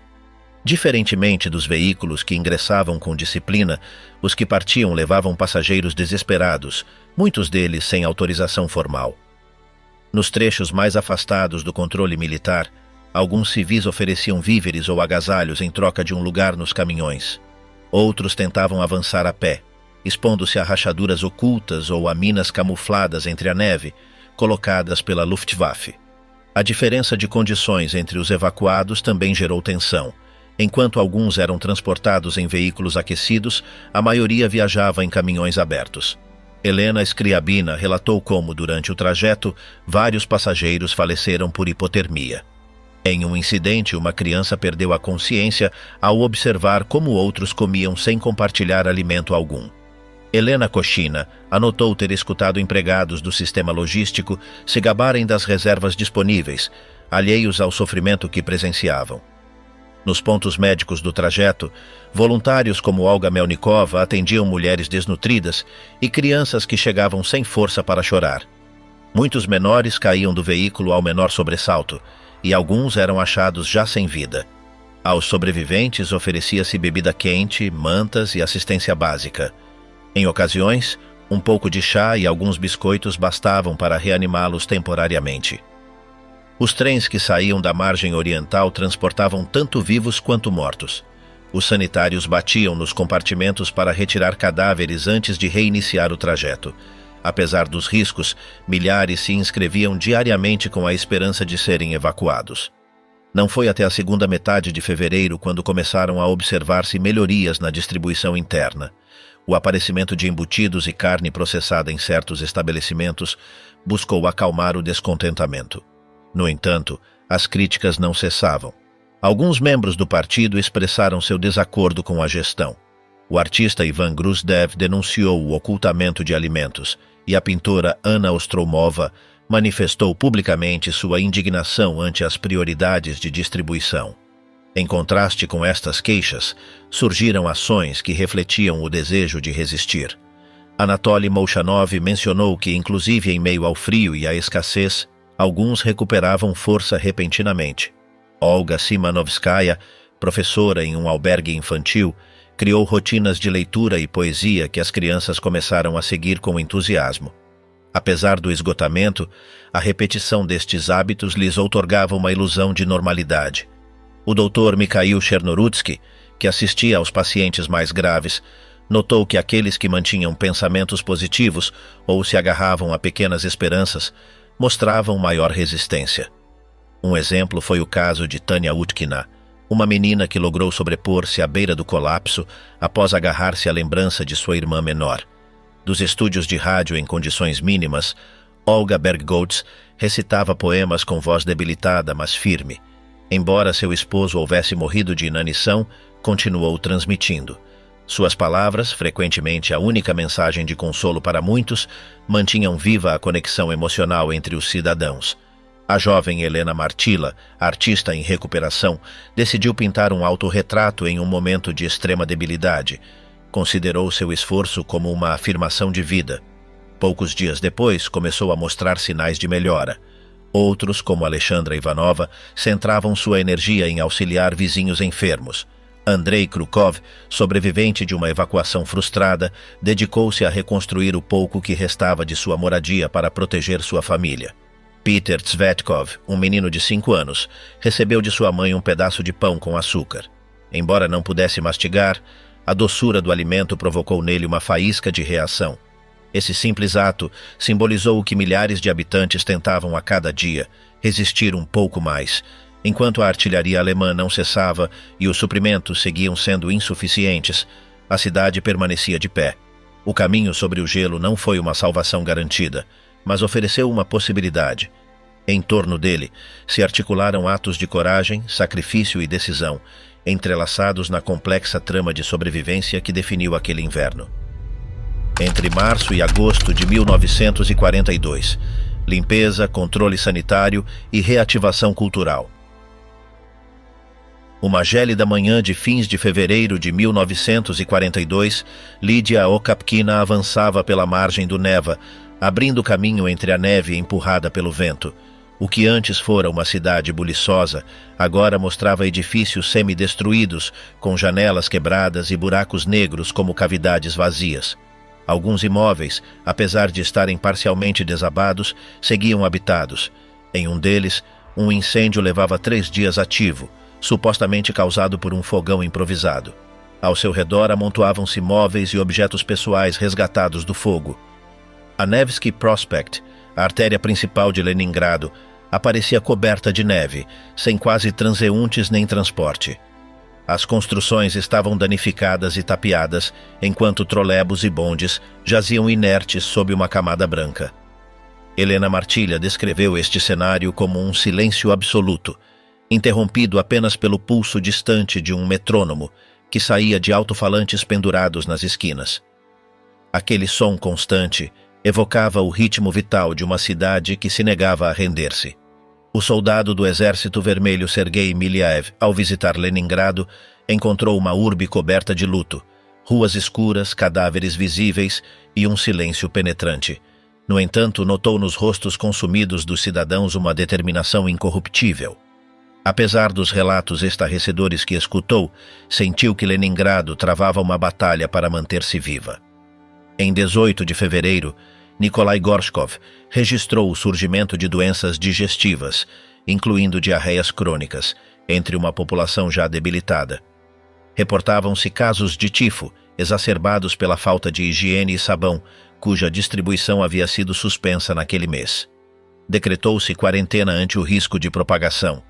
Diferentemente dos veículos que ingressavam com disciplina, os que partiam levavam passageiros desesperados, muitos deles sem autorização formal. Nos trechos mais afastados do controle militar, Alguns civis ofereciam víveres ou agasalhos em troca de um lugar nos caminhões. Outros tentavam avançar a pé, expondo-se a rachaduras ocultas ou a minas camufladas entre a neve, colocadas pela Luftwaffe. A diferença de condições entre os evacuados também gerou tensão. Enquanto alguns eram transportados em veículos aquecidos, a maioria viajava em caminhões abertos. Helena Scriabina relatou como, durante o trajeto, vários passageiros faleceram por hipotermia. Em um incidente, uma criança perdeu a consciência ao observar como outros comiam sem compartilhar alimento algum. Helena Koshina anotou ter escutado empregados do sistema logístico se gabarem das reservas disponíveis, alheios ao sofrimento que presenciavam. Nos pontos médicos do trajeto, voluntários como Olga Melnikova atendiam mulheres desnutridas e crianças que chegavam sem força para chorar. Muitos menores caíam do veículo ao menor sobressalto, e alguns eram achados já sem vida. Aos sobreviventes oferecia-se bebida quente, mantas e assistência básica. Em ocasiões, um pouco de chá e alguns biscoitos bastavam para reanimá-los temporariamente. Os trens que saíam da margem oriental transportavam tanto vivos quanto mortos. Os sanitários batiam nos compartimentos para retirar cadáveres antes de reiniciar o trajeto. Apesar dos riscos, milhares se inscreviam diariamente com a esperança de serem evacuados. Não foi até a segunda metade de fevereiro quando começaram a observar-se melhorias na distribuição interna. O aparecimento de embutidos e carne processada em certos estabelecimentos buscou acalmar o descontentamento. No entanto, as críticas não cessavam. Alguns membros do partido expressaram seu desacordo com a gestão. O artista Ivan Gruzdev denunciou o ocultamento de alimentos e a pintora Anna Ostromova manifestou publicamente sua indignação ante as prioridades de distribuição. Em contraste com estas queixas, surgiram ações que refletiam o desejo de resistir. Anatoly Molchanov mencionou que, inclusive em meio ao frio e à escassez, alguns recuperavam força repentinamente. Olga Simanovskaya, professora em um albergue infantil, criou rotinas de leitura e poesia que as crianças começaram a seguir com entusiasmo. Apesar do esgotamento, a repetição destes hábitos lhes outorgava uma ilusão de normalidade. O Dr. Mikhail Chernorutsky, que assistia aos pacientes mais graves, notou que aqueles que mantinham pensamentos positivos ou se agarravam a pequenas esperanças mostravam maior resistência. Um exemplo foi o caso de Tanya Utkina, uma menina que logrou sobrepor-se à beira do colapso após agarrar-se à lembrança de sua irmã menor. Dos estúdios de rádio em condições mínimas, Olga Berggoltz recitava poemas com voz debilitada, mas firme. Embora seu esposo houvesse morrido de inanição, continuou transmitindo. Suas palavras, frequentemente a única mensagem de consolo para muitos, mantinham viva a conexão emocional entre os cidadãos. A jovem Helena Martila, artista em recuperação, decidiu pintar um autorretrato em um momento de extrema debilidade. Considerou seu esforço como uma afirmação de vida. Poucos dias depois, começou a mostrar sinais de melhora. Outros, como Alexandra Ivanova, centravam sua energia em auxiliar vizinhos enfermos. Andrei Krukov, sobrevivente de uma evacuação frustrada, dedicou-se a reconstruir o pouco que restava de sua moradia para proteger sua família. Peter Tsvetkov, um menino de 5 anos, recebeu de sua mãe um pedaço de pão com açúcar. Embora não pudesse mastigar, a doçura do alimento provocou nele uma faísca de reação. Esse simples ato simbolizou o que milhares de habitantes tentavam a cada dia: resistir um pouco mais. Enquanto a artilharia alemã não cessava e os suprimentos seguiam sendo insuficientes, a cidade permanecia de pé. O caminho sobre o gelo não foi uma salvação garantida, mas ofereceu uma possibilidade. Em torno dele se articularam atos de coragem, sacrifício e decisão, entrelaçados na complexa trama de sobrevivência que definiu aquele inverno. Entre março e agosto de 1942, limpeza, controle sanitário e reativação cultural. Uma gélida manhã de fins de fevereiro de 1942, Lídia Okapkina avançava pela margem do Neva, abrindo caminho entre a neve empurrada pelo vento. O que antes fora uma cidade buliçosa, agora mostrava edifícios semidestruídos, com janelas quebradas e buracos negros como cavidades vazias. Alguns imóveis, apesar de estarem parcialmente desabados, seguiam habitados. Em um deles, Um incêndio levava 3 dias ativo, supostamente causado por um fogão improvisado. Ao seu redor amontoavam-se móveis e objetos pessoais resgatados do fogo. A Nevsky Prospect, a artéria principal de Leningrado, aparecia coberta de neve, sem quase transeuntes nem transporte. As construções estavam danificadas e tapeadas, enquanto trolebos e bondes jaziam inertes sob uma camada branca. Helena Martilha descreveu este cenário como um silêncio absoluto, interrompido apenas pelo pulso distante de um metrônomo que saía de alto-falantes pendurados nas esquinas. Aquele som constante evocava o ritmo vital de uma cidade que se negava a render-se. O soldado do Exército Vermelho Sergei Miliaev, ao visitar Leningrado, encontrou uma urbe coberta de luto, ruas escuras, cadáveres visíveis e um silêncio penetrante. No entanto, notou nos rostos consumidos dos cidadãos uma determinação incorruptível. Apesar dos relatos estarrecedores que escutou, sentiu que Leningrado travava uma batalha para manter-se viva. Em 18 de fevereiro, Nikolai Gorshkov registrou o surgimento de doenças digestivas, incluindo diarreias crônicas, entre uma população já debilitada. Reportavam-se casos de tifo, exacerbados pela falta de higiene e sabão, cuja distribuição havia sido suspensa naquele mês. Decretou-se quarentena ante o risco de propagação.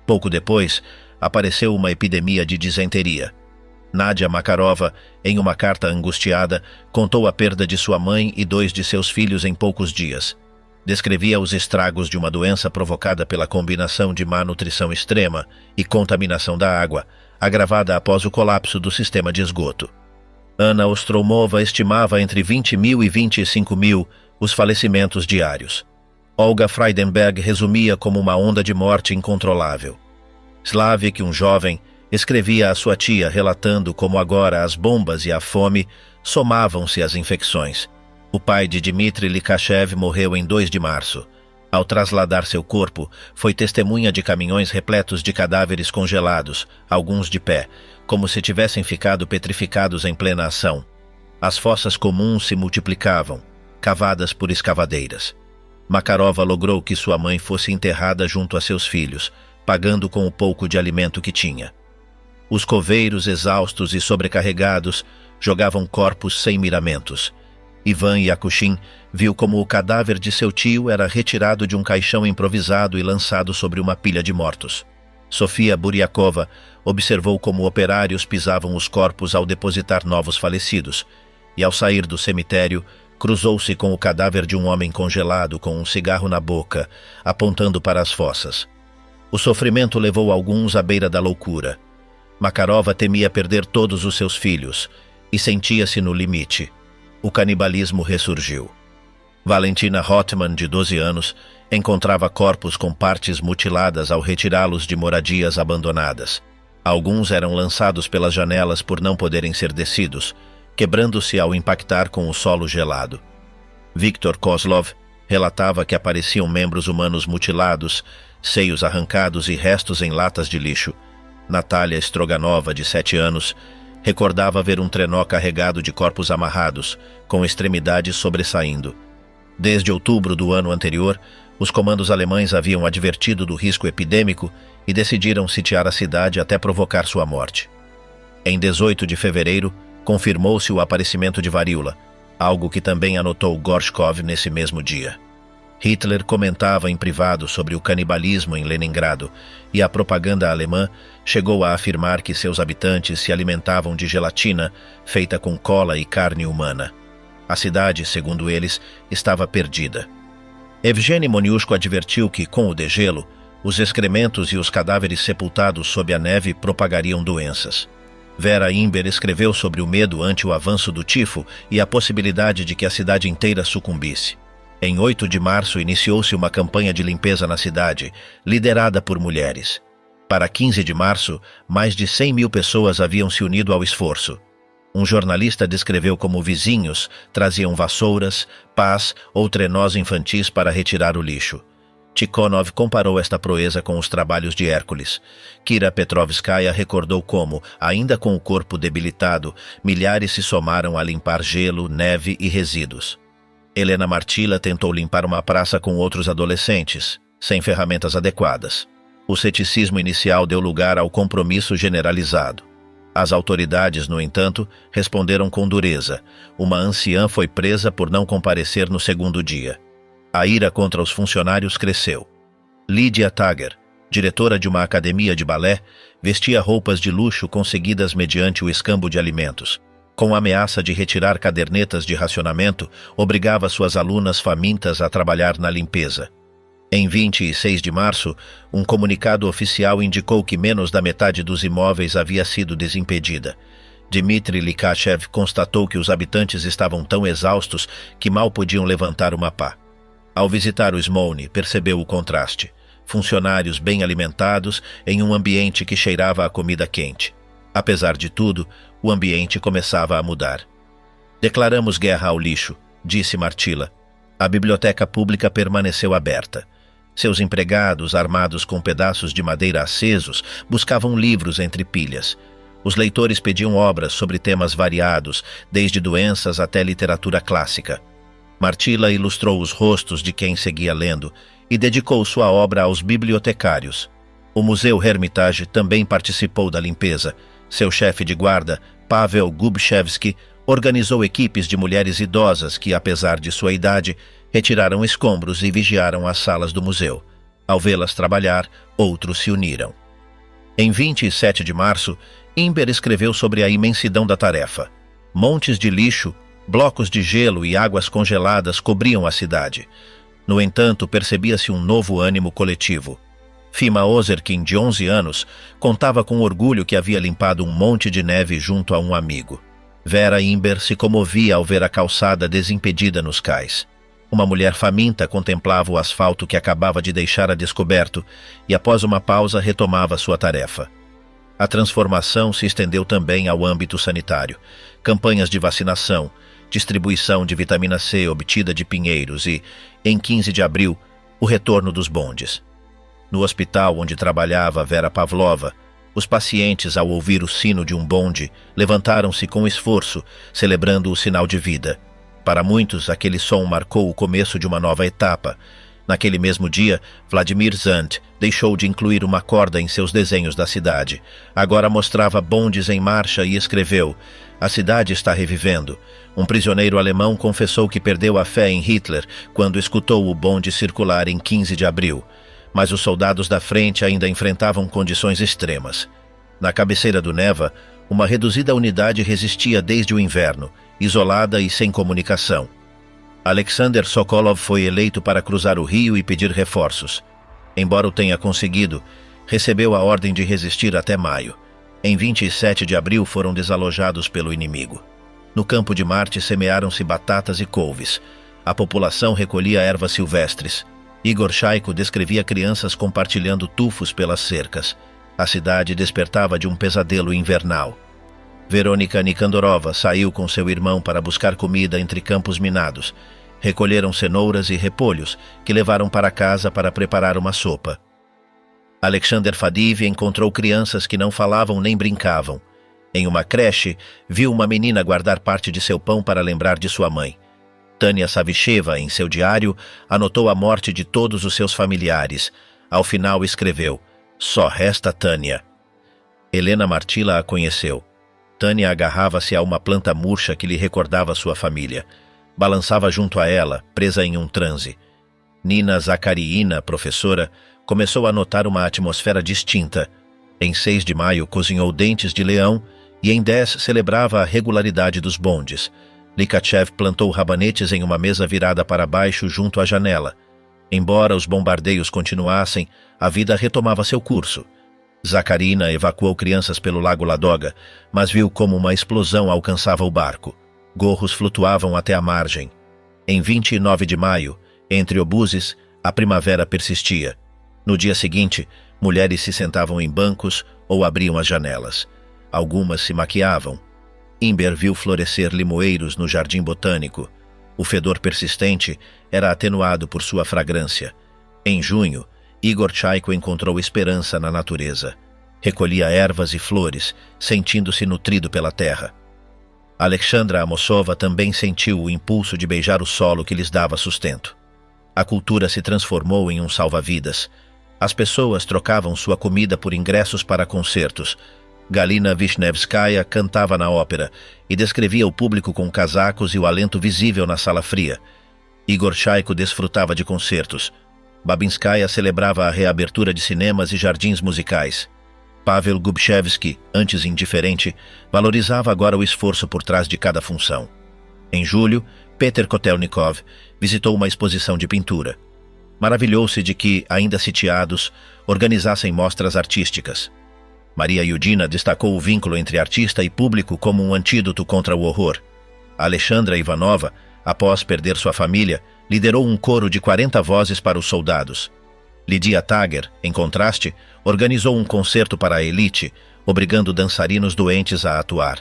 Pouco depois, apareceu uma epidemia de disenteria. Nadia Makarova, em uma carta angustiada, contou a perda de sua mãe e 2 de seus filhos em poucos dias. Descrevia os estragos de uma doença provocada pela combinação de má nutrição extrema e contaminação da água, agravada após o colapso do sistema de esgoto. Anna Ostromova estimava entre 20.000 e 25.000 os falecimentos diários. Olga Freidenberg resumia como uma onda de morte incontrolável. Slavik, um jovem, escrevia à sua tia relatando como agora as bombas e a fome somavam-se às infecções. O pai de Dmitry Likachev morreu em 2 de março. Ao trasladar seu corpo, foi testemunha de caminhões repletos de cadáveres congelados, alguns de pé, como se tivessem ficado petrificados em plena ação. As fossas comuns se multiplicavam, cavadas por escavadeiras. Makarova logrou que sua mãe fosse enterrada junto a seus filhos, pagando com o pouco de alimento que tinha. Os coveiros, exaustos e sobrecarregados, jogavam corpos sem miramentos. Ivan Yakushin viu como o cadáver de seu tio era retirado de um caixão improvisado e lançado sobre uma pilha de mortos. Sofia Buryakova observou como operários pisavam os corpos ao depositar novos falecidos, e ao sair do cemitério, cruzou-se com o cadáver de um homem congelado com um cigarro na boca, apontando para as fossas. O sofrimento levou alguns à beira da loucura. Makarova temia perder todos os seus filhos e sentia-se no limite. O canibalismo ressurgiu. Valentina Hotman, de 12 anos, encontrava corpos com partes mutiladas ao retirá-los de moradias abandonadas. Alguns eram lançados pelas janelas por não poderem ser descidos, quebrando-se ao impactar com o solo gelado. Viktor Kozlov relatava que apareciam membros humanos mutilados, seios arrancados e restos em latas de lixo. Natália Stroganova, de 7 anos, recordava ver um trenó carregado de corpos amarrados, com extremidades sobressaindo. Desde outubro do ano anterior, os comandos alemães haviam advertido do risco epidêmico e decidiram sitiar a cidade até provocar sua morte. Em 18 de fevereiro, confirmou-se o aparecimento de varíola, algo que também anotou Gorshkov nesse mesmo dia. Hitler comentava em privado sobre o canibalismo em Leningrado, e a propaganda alemã chegou a afirmar que seus habitantes se alimentavam de gelatina feita com cola e carne humana. A cidade, segundo eles, estava perdida. Evgeny Moniuszko advertiu que, com o degelo, os excrementos e os cadáveres sepultados sob a neve propagariam doenças. Vera Imber escreveu sobre o medo ante o avanço do tifo e a possibilidade de que a cidade inteira sucumbisse. Em 8 de março iniciou-se uma campanha de limpeza na cidade, liderada por mulheres. Para 15 de março, mais de 100.000 pessoas haviam se unido ao esforço. Um jornalista descreveu como vizinhos traziam vassouras, pás ou trenós infantis para retirar o lixo. Tikhonov comparou esta proeza com os trabalhos de Hércules. Kira Petrovskaya recordou como, ainda com o corpo debilitado, milhares se somaram a limpar gelo, neve e resíduos. Helena Martilha tentou limpar uma praça com outros adolescentes. sem ferramentas adequadas. O ceticismo inicial deu lugar ao compromisso generalizado. As autoridades, no entanto, responderam com dureza. Uma anciã foi presa por não comparecer no segundo dia. A ira contra os funcionários cresceu. Lydia Tagger, diretora de uma academia de balé, vestia roupas de luxo conseguidas mediante o escambo de alimentos. Com a ameaça de retirar cadernetas de racionamento, obrigava suas alunas famintas a trabalhar na limpeza. Em 26 de março, um comunicado oficial indicou que menos da metade dos imóveis havia sido desimpedida. Dmitry Likachev constatou que os habitantes estavam tão exaustos que mal podiam levantar uma pá. Ao visitar o Smolny, percebeu o contraste. Funcionários bem alimentados em um ambiente que cheirava a comida quente. Apesar de tudo, o ambiente começava a mudar. Declaramos guerra ao lixo, disse Martila. A biblioteca pública permaneceu aberta. Seus empregados, armados com pedaços de madeira acesos, buscavam livros entre pilhas. Os leitores pediam obras sobre temas variados, desde doenças até literatura clássica. Martila ilustrou os rostos de quem seguia lendo e dedicou sua obra aos bibliotecários. O Museu Hermitage também participou da limpeza. Seu chefe de guarda, Pavel Gubchevsky, organizou equipes de mulheres idosas que, apesar de sua idade, retiraram escombros e vigiaram as salas do museu. Ao vê-las trabalhar, outros se uniram. Em 27 de março, Imber escreveu sobre a imensidão da tarefa. Montes de lixo, blocos de gelo e águas congeladas cobriam a cidade. No entanto, percebia-se um novo ânimo coletivo. Fima Ozerkin, de 11 anos, contava com orgulho que havia limpado um monte de neve junto a um amigo. Vera Imber se comovia ao ver a calçada desimpedida nos cais. Uma mulher faminta contemplava o asfalto que acabava de deixar a descoberto e, após uma pausa, retomava sua tarefa. A transformação se estendeu também ao âmbito sanitário. Campanhas de vacinação, distribuição de vitamina C obtida de pinheiros e, em 15 de abril, o retorno dos bondes. No hospital onde trabalhava Vera Pavlova, os pacientes, ao ouvir o sino de um bonde, levantaram-se com esforço, celebrando o sinal de vida. Para muitos, aquele som marcou o começo de uma nova etapa. Naquele mesmo dia, Vladimir Zandt deixou de incluir uma corda em seus desenhos da cidade. Agora mostrava bondes em marcha e escreveu: "A cidade está revivendo." Um prisioneiro alemão confessou que perdeu a fé em Hitler quando escutou o bonde circular em 15 de abril. Mas os soldados da frente ainda enfrentavam condições extremas. Na cabeceira do Neva, uma reduzida unidade resistia desde o inverno, isolada e sem comunicação. Alexander Sokolov foi eleito para cruzar o rio e pedir reforços. Embora o tenha conseguido, recebeu a ordem de resistir até maio. Em 27 de abril foram desalojados pelo inimigo. No campo de Marte semearam-se batatas e couves. A população recolhia ervas silvestres. Igor Shaiko descrevia crianças compartilhando tufos pelas cercas. A cidade despertava de um pesadelo invernal. Verônica Nikandorova saiu com seu irmão para buscar comida entre campos minados. Recolheram cenouras e repolhos, que levaram para casa para preparar uma sopa. Alexander Fadiv encontrou crianças que não falavam nem brincavam. Em uma creche, viu uma menina guardar parte de seu pão para lembrar de sua mãe. Tânia Savicheva, em seu diário, anotou a morte de todos os seus familiares. Ao final escreveu: "Só resta Tânia." Helena Martila a conheceu. Tânia agarrava-se a uma planta murcha que lhe recordava sua família. Balançava junto a ela, presa em um transe. Nina Zakariina, professora, começou a notar uma atmosfera distinta. Em 6 de maio cozinhou dentes de leão e em 10 celebrava a regularidade dos bondes. Likachev plantou rabanetes em uma mesa virada para baixo junto à janela. Embora os bombardeios continuassem, a vida retomava seu curso. Zakariina evacuou crianças pelo lago Ladoga, mas viu como uma explosão alcançava o barco. Gorros flutuavam até a margem. Em 29 de maio, entre obuses, a primavera persistia. No dia seguinte, mulheres se sentavam em bancos ou abriam as janelas. Algumas se maquiavam. Imber viu florescer limoeiros no jardim botânico. O fedor persistente era atenuado por sua fragrância. Em junho, Igor Shaiko encontrou esperança na natureza. Recolhia ervas e flores, sentindo-se nutrido pela terra. Alexandra Amosova também sentiu o impulso de beijar o solo que lhes dava sustento. A cultura se transformou em um salva-vidas. As pessoas trocavam sua comida por ingressos para concertos. Galina Vishnevskaya cantava na ópera e descrevia o público com casacos e o alento visível na sala fria. Igor Shaiko desfrutava de concertos. Babinskaya celebrava a reabertura de cinemas e jardins musicais. Pavel Gubchevsky, antes indiferente, valorizava agora o esforço por trás de cada função. Em julho, Peter Kotelnikov visitou uma exposição de pintura. Maravilhou-se de que, ainda sitiados, organizassem mostras artísticas. Maria Yudina destacou o vínculo entre artista e público como um antídoto contra o horror. Alexandra Ivanova, após perder sua família, liderou um coro de 40 vozes para os soldados. Lydia Tager, em contraste, organizou um concerto para a elite, obrigando dançarinos doentes a atuar.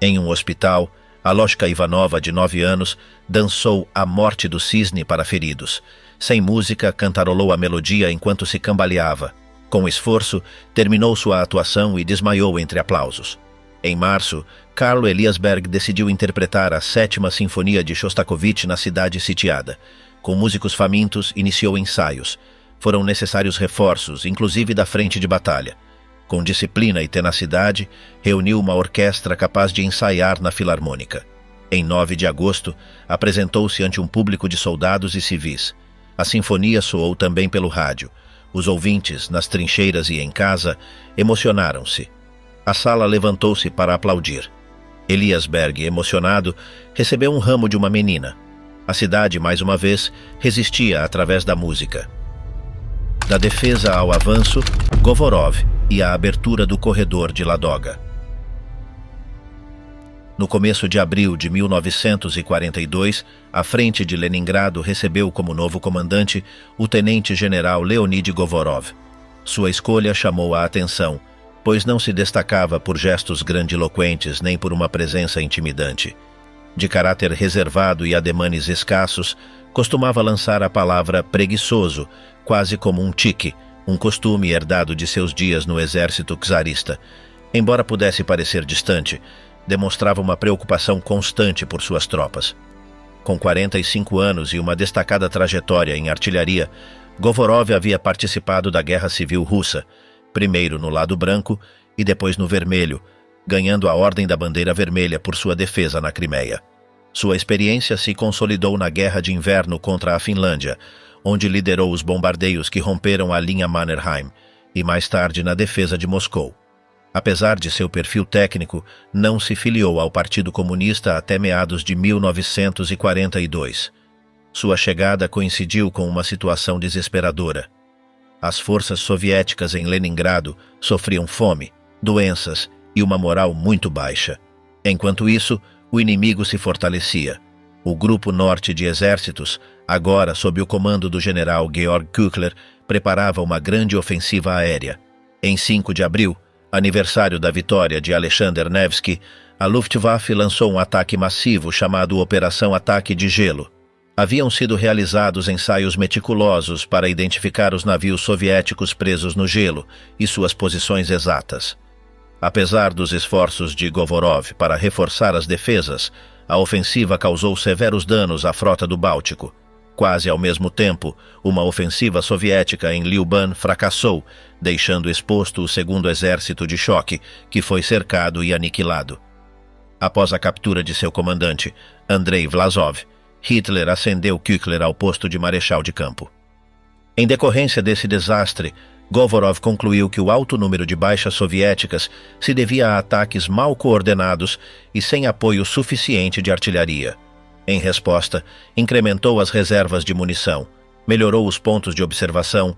Em um hospital, Aloshka Ivanova, de 9 anos, dançou A Morte do Cisne para feridos. Sem música, cantarolou a melodia enquanto se cambaleava. Com esforço, terminou sua atuação e desmaiou entre aplausos. Em março, Carlo Eliasberg decidiu interpretar a 7ª Sinfonia de Shostakovich na cidade sitiada. Com músicos famintos, iniciou ensaios. Foram necessários reforços, inclusive da frente de batalha. Com disciplina e tenacidade, reuniu uma orquestra capaz de ensaiar na Filarmônica. Em 9 de agosto, apresentou-se ante um público de soldados e civis. A sinfonia soou também pelo rádio. Os ouvintes, nas trincheiras e em casa, emocionaram-se. A sala levantou-se para aplaudir. Eliasberg, emocionado, recebeu um ramo de uma menina. A cidade, mais uma vez, resistia através da música. Da defesa ao avanço, Govorov e a abertura do corredor de Ladoga. No começo de abril de 1942, a frente de Leningrado recebeu como novo comandante o tenente-general Leonid Govorov. Sua escolha chamou a atenção, pois não se destacava por gestos grandiloquentes nem por uma presença intimidante. De caráter reservado e ademanes escassos, costumava lançar a palavra preguiçoso, quase como um tique, um costume herdado de seus dias no exército czarista. Embora pudesse parecer distante, demonstrava uma preocupação constante por suas tropas. Com 45 anos e uma destacada trajetória em artilharia, Govorov havia participado da Guerra Civil Russa, primeiro no lado branco e depois no vermelho, ganhando a Ordem da Bandeira Vermelha por sua defesa na Crimeia. Sua experiência se consolidou na Guerra de Inverno contra a Finlândia, onde liderou os bombardeios que romperam a linha Mannerheim, e mais tarde na defesa de Moscou. Apesar de seu perfil técnico, não se filiou ao Partido Comunista até meados de 1942. Sua chegada coincidiu com uma situação desesperadora. As forças soviéticas em Leningrado sofriam fome, doenças e uma moral muito baixa. Enquanto isso, o inimigo se fortalecia. O Grupo Norte de Exércitos, agora sob o comando do general Georg Küchler, preparava uma grande ofensiva aérea. Em 5 de abril, aniversário da vitória de Alexander Nevsky, a Luftwaffe lançou um ataque massivo chamado Operação Ataque de Gelo. Haviam sido realizados ensaios meticulosos para identificar os navios soviéticos presos no gelo e suas posições exatas. Apesar dos esforços de Govorov para reforçar as defesas, a ofensiva causou severos danos à frota do Báltico. Quase ao mesmo tempo, uma ofensiva soviética em Lyuban fracassou, deixando exposto o 2º Exército de Choque, que foi cercado e aniquilado. Após a captura de seu comandante, Andrei Vlasov, Hitler ascendeu Küchler ao posto de marechal de campo. Em decorrência desse desastre, Govorov concluiu que o alto número de baixas soviéticas se devia a ataques mal coordenados e sem apoio suficiente de artilharia. Em resposta, incrementou as reservas de munição, melhorou os pontos de observação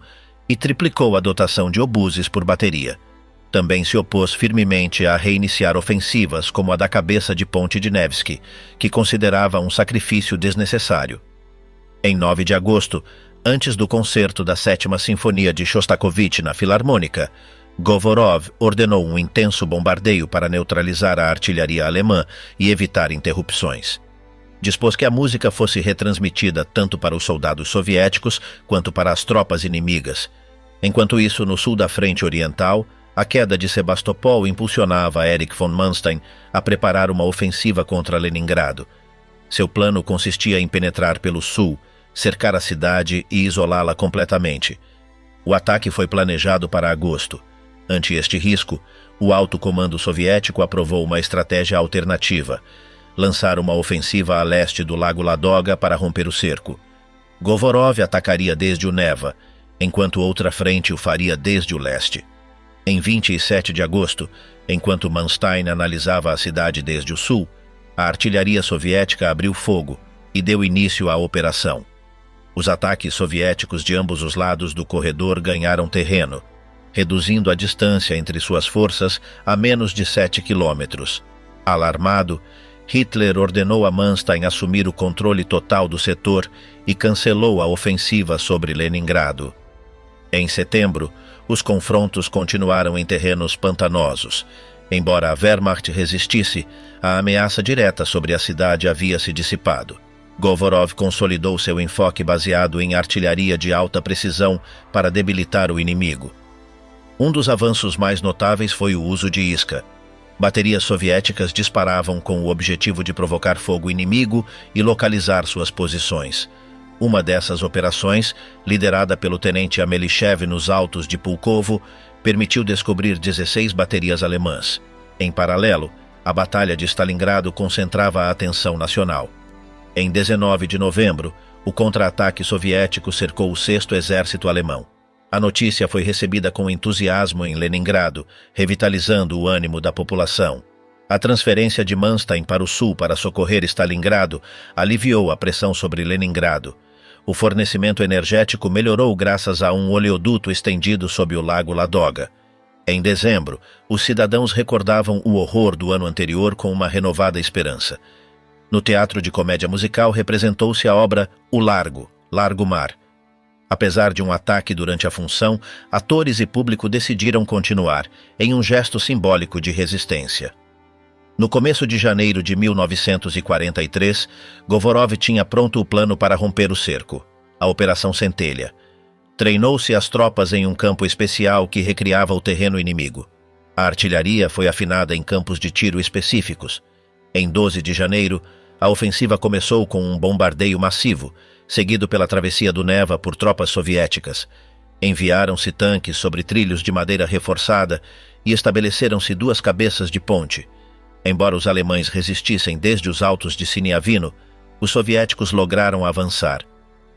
e triplicou a dotação de obuses por bateria. Também se opôs firmemente a reiniciar ofensivas como a da cabeça de ponte de Nevsky, que considerava um sacrifício desnecessário. Em 9 de agosto, antes do concerto da 7ª Sinfonia de Shostakovich na Filarmônica, Govorov ordenou um intenso bombardeio para neutralizar a artilharia alemã e evitar interrupções. Dispôs que a música fosse retransmitida tanto para os soldados soviéticos quanto para as tropas inimigas. Enquanto isso, no sul da frente oriental, a queda de Sebastopol impulsionava Erich von Manstein a preparar uma ofensiva contra Leningrado. Seu plano consistia em penetrar pelo sul, cercar a cidade e isolá-la completamente. O ataque foi planejado para agosto. Ante este risco, o alto comando soviético aprovou uma estratégia alternativa: lançar uma ofensiva a leste do Lago Ladoga para romper o cerco. Govorov atacaria desde o Neva, enquanto outra frente o faria desde o leste. Em 27 de agosto, enquanto Manstein analisava a cidade desde o sul, a artilharia soviética abriu fogo e deu início à operação. Os ataques soviéticos de ambos os lados do corredor ganharam terreno, reduzindo a distância entre suas forças a menos de 7 quilômetros. Alarmado, Hitler ordenou a Manstein assumir o controle total do setor e cancelou a ofensiva sobre Leningrado. Em setembro, os confrontos continuaram em terrenos pantanosos. Embora a Wehrmacht resistisse, a ameaça direta sobre a cidade havia se dissipado. Govorov consolidou seu enfoque baseado em artilharia de alta precisão para debilitar o inimigo. Um dos avanços mais notáveis foi o uso de isca. Baterias soviéticas disparavam com o objetivo de provocar fogo inimigo e localizar suas posições. Uma dessas operações, liderada pelo tenente Amelishev nos altos de Pulkovo, permitiu descobrir 16 baterias alemãs. Em paralelo, a Batalha de Stalingrado concentrava a atenção nacional. Em 19 de novembro, o contra-ataque soviético cercou o 6º Exército Alemão. A notícia foi recebida com entusiasmo em Leningrado, revitalizando o ânimo da população. A transferência de Manstein para o sul para socorrer Stalingrado aliviou a pressão sobre Leningrado. O fornecimento energético melhorou graças a um oleoduto estendido sob o Lago Ladoga. Em dezembro, os cidadãos recordavam o horror do ano anterior com uma renovada esperança. No teatro de comédia musical representou-se a obra O Largo, Largo Mar. Apesar de um ataque durante a função, atores e público decidiram continuar, em um gesto simbólico de resistência. No começo de janeiro de 1943, Govorov tinha pronto o plano para romper o cerco, a Operação Centelha. Treinou-se as tropas em um campo especial que recriava o terreno inimigo. A artilharia foi afinada em campos de tiro específicos. Em 12 de janeiro, a ofensiva começou com um bombardeio massivo, seguido pela travessia do Neva por tropas soviéticas. Enviaram-se tanques sobre trilhos de madeira reforçada e estabeleceram-se 2 cabeças de ponte. Embora os alemães resistissem desde os altos de Siniavino, os soviéticos lograram avançar.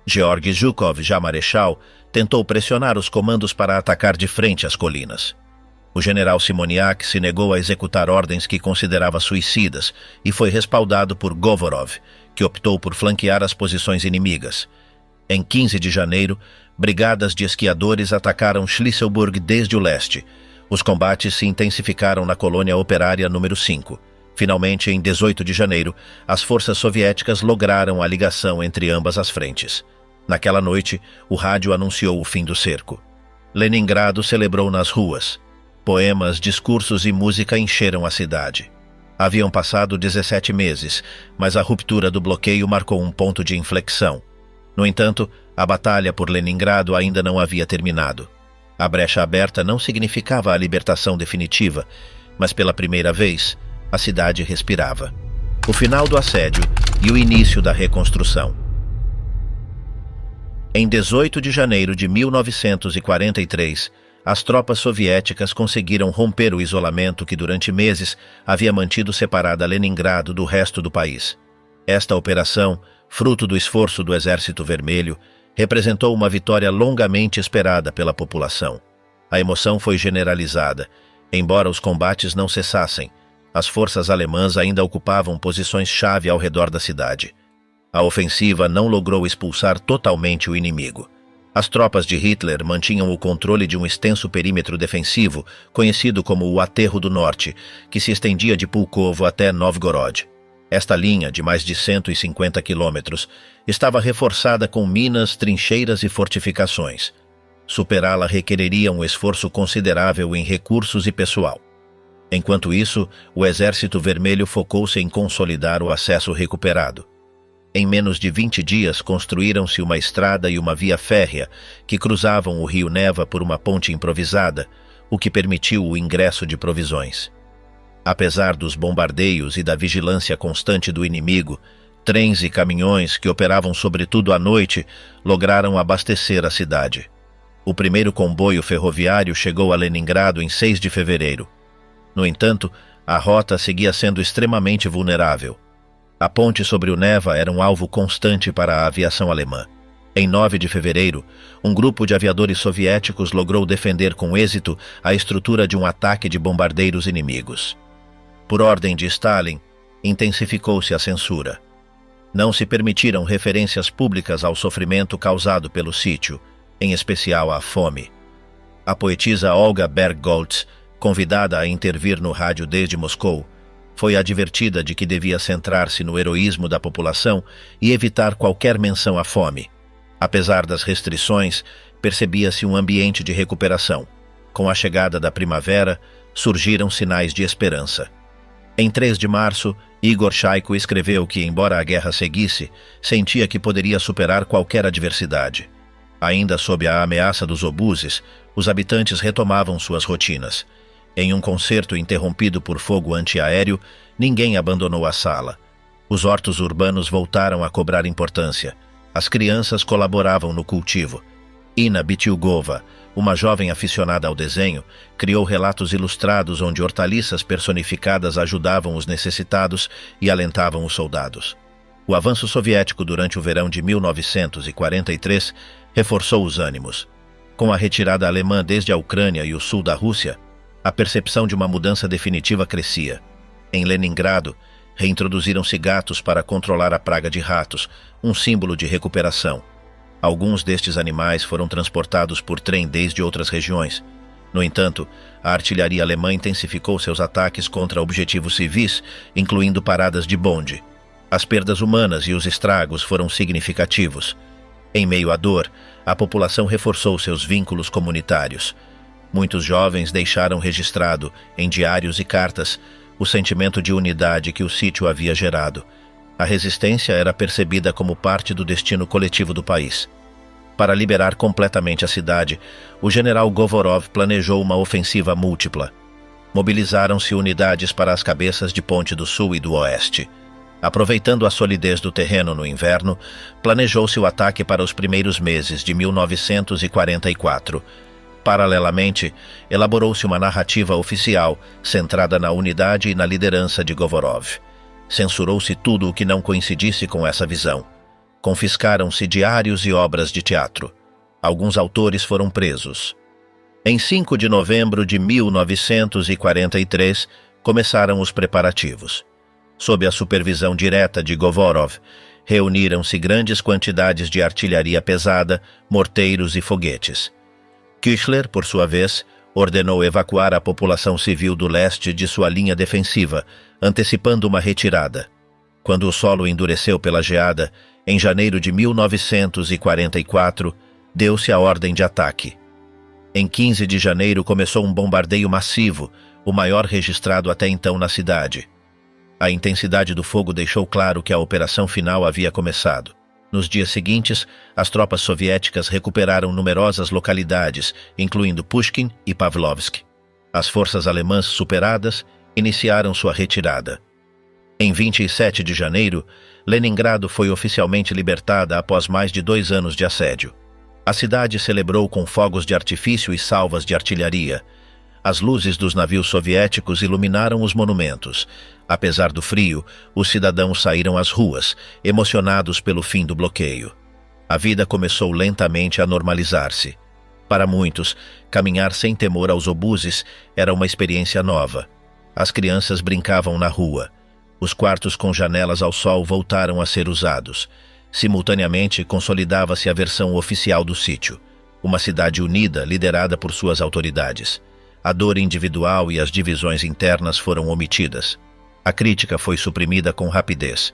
Georgy Zhukov, já marechal, tentou pressionar os comandos para atacar de frente as colinas. O general Simoniak se negou a executar ordens que considerava suicidas e foi respaldado por Govorov, que optou por flanquear as posições inimigas. Em 15 de janeiro, brigadas de esquiadores atacaram Schlisselburg desde o leste. Os combates se intensificaram na colônia operária número 5. Finalmente, em 18 de janeiro, as forças soviéticas lograram a ligação entre ambas as frentes. Naquela noite, o rádio anunciou o fim do cerco. Leningrado celebrou nas ruas. Poemas, discursos e música encheram a cidade. Haviam passado 17 meses, mas a ruptura do bloqueio marcou um ponto de inflexão. No entanto, a batalha por Leningrado ainda não havia terminado. A brecha aberta não significava a libertação definitiva, mas pela primeira vez, a cidade respirava. O final do assédio e o início da reconstrução. Em 18 de janeiro de 1943, as tropas soviéticas conseguiram romper o isolamento que durante meses havia mantido separada Leningrado do resto do país. Esta operação, fruto do esforço do Exército Vermelho, representou uma vitória longamente esperada pela população. A emoção foi generalizada. Embora os combates não cessassem, as forças alemãs ainda ocupavam posições-chave ao redor da cidade. A ofensiva não logrou expulsar totalmente o inimigo. As tropas de Hitler mantinham o controle de um extenso perímetro defensivo, conhecido como o Aterro do Norte, que se estendia de Pulkovo até Novgorod. Esta linha, de mais de 150 quilômetros, estava reforçada com minas, trincheiras e fortificações. Superá-la requereria um esforço considerável em recursos e pessoal. Enquanto isso, o Exército Vermelho focou-se em consolidar o acesso recuperado. Em menos de 20 dias, construíram-se uma estrada e uma via férrea que cruzavam o rio Neva por uma ponte improvisada, o que permitiu o ingresso de provisões. Apesar dos bombardeios e da vigilância constante do inimigo, Trens e caminhões, que operavam sobretudo à noite, lograram abastecer a cidade. O primeiro comboio ferroviário chegou a Leningrado em 6 de fevereiro. No entanto, a rota seguia sendo extremamente vulnerável. A ponte sobre o Neva era um alvo constante para a aviação alemã. Em 9 de fevereiro, um grupo de aviadores soviéticos logrou defender com êxito a estrutura de um ataque de bombardeiros inimigos. Por ordem de Stalin, intensificou-se a censura. Não se permitiram referências públicas ao sofrimento causado pelo sítio, em especial à fome. A poetisa Olga Bergholtz, convidada a intervir no rádio desde Moscou, foi advertida de que devia centrar-se no heroísmo da população e evitar qualquer menção à fome. Apesar das restrições, percebia-se um ambiente de recuperação. Com a chegada da primavera, surgiram sinais de esperança. Em 3 de março, Igor Shaiko escreveu que, embora a guerra seguisse, sentia que poderia superar qualquer adversidade. Ainda sob a ameaça dos obuses, os habitantes retomavam suas rotinas. Em um concerto interrompido por fogo antiaéreo, ninguém abandonou a sala. Os hortos urbanos voltaram a cobrar importância. As crianças colaboravam no cultivo. Ina Bityugova, uma jovem aficionada ao desenho, criou relatos ilustrados onde hortaliças personificadas ajudavam os necessitados e alentavam os soldados. O avanço soviético durante o verão de 1943 reforçou os ânimos. Com a retirada alemã desde a Ucrânia e o sul da Rússia, a percepção de uma mudança definitiva crescia. Em Leningrado, reintroduziram-se gatos para controlar a praga de ratos, um símbolo de recuperação. Alguns destes animais foram transportados por trem desde outras regiões. No entanto, a artilharia alemã intensificou seus ataques contra objetivos civis, incluindo paradas de bonde. As perdas humanas e os estragos foram significativos. Em meio à dor, a população reforçou seus vínculos comunitários. Muitos jovens deixaram registrado, em diários e cartas, o sentimento de unidade que o sítio havia gerado. A resistência era percebida como parte do destino coletivo do país. Para liberar completamente a cidade, o general Govorov planejou uma ofensiva múltipla. Mobilizaram-se unidades para as cabeças de ponte do sul e do oeste. Aproveitando a solidez do terreno no inverno, planejou-se o ataque para os primeiros meses de 1944. Paralelamente, elaborou-se uma narrativa oficial centrada na unidade e na liderança de Govorov. Censurou-se tudo o que não coincidisse com essa visão. Confiscaram-se diários e obras de teatro. Alguns autores foram presos. Em 5 de novembro de 1943, começaram os preparativos. Sob a supervisão direta de Govorov, reuniram-se grandes quantidades de artilharia pesada, morteiros e foguetes. Küchler, por sua vez, ordenou evacuar a população civil do leste de sua linha defensiva, antecipando uma retirada. Quando o solo endureceu pela geada, em janeiro de 1944, deu-se a ordem de ataque. Em 15 de janeiro começou um bombardeio massivo, o maior registrado até então na cidade. A intensidade do fogo deixou claro que a operação final havia começado. Nos dias seguintes, as tropas soviéticas recuperaram numerosas localidades, incluindo Pushkin e Pavlovsk. As forças alemãs superadas iniciaram sua retirada. Em 27 de janeiro, Leningrado foi oficialmente libertada após mais de 2 anos de assédio. A cidade celebrou com fogos de artifício e salvas de artilharia. As luzes dos navios soviéticos iluminaram os monumentos. Apesar do frio, os cidadãos saíram às ruas, emocionados pelo fim do bloqueio. A vida começou lentamente a normalizar-se. Para muitos, caminhar sem temor aos obuses era uma experiência nova. As crianças brincavam na rua. Os quartos com janelas ao sol voltaram a ser usados. Simultaneamente, consolidava-se a versão oficial do sítio, uma cidade unida, liderada por suas autoridades. A dor individual e as divisões internas foram omitidas. A crítica foi suprimida com rapidez.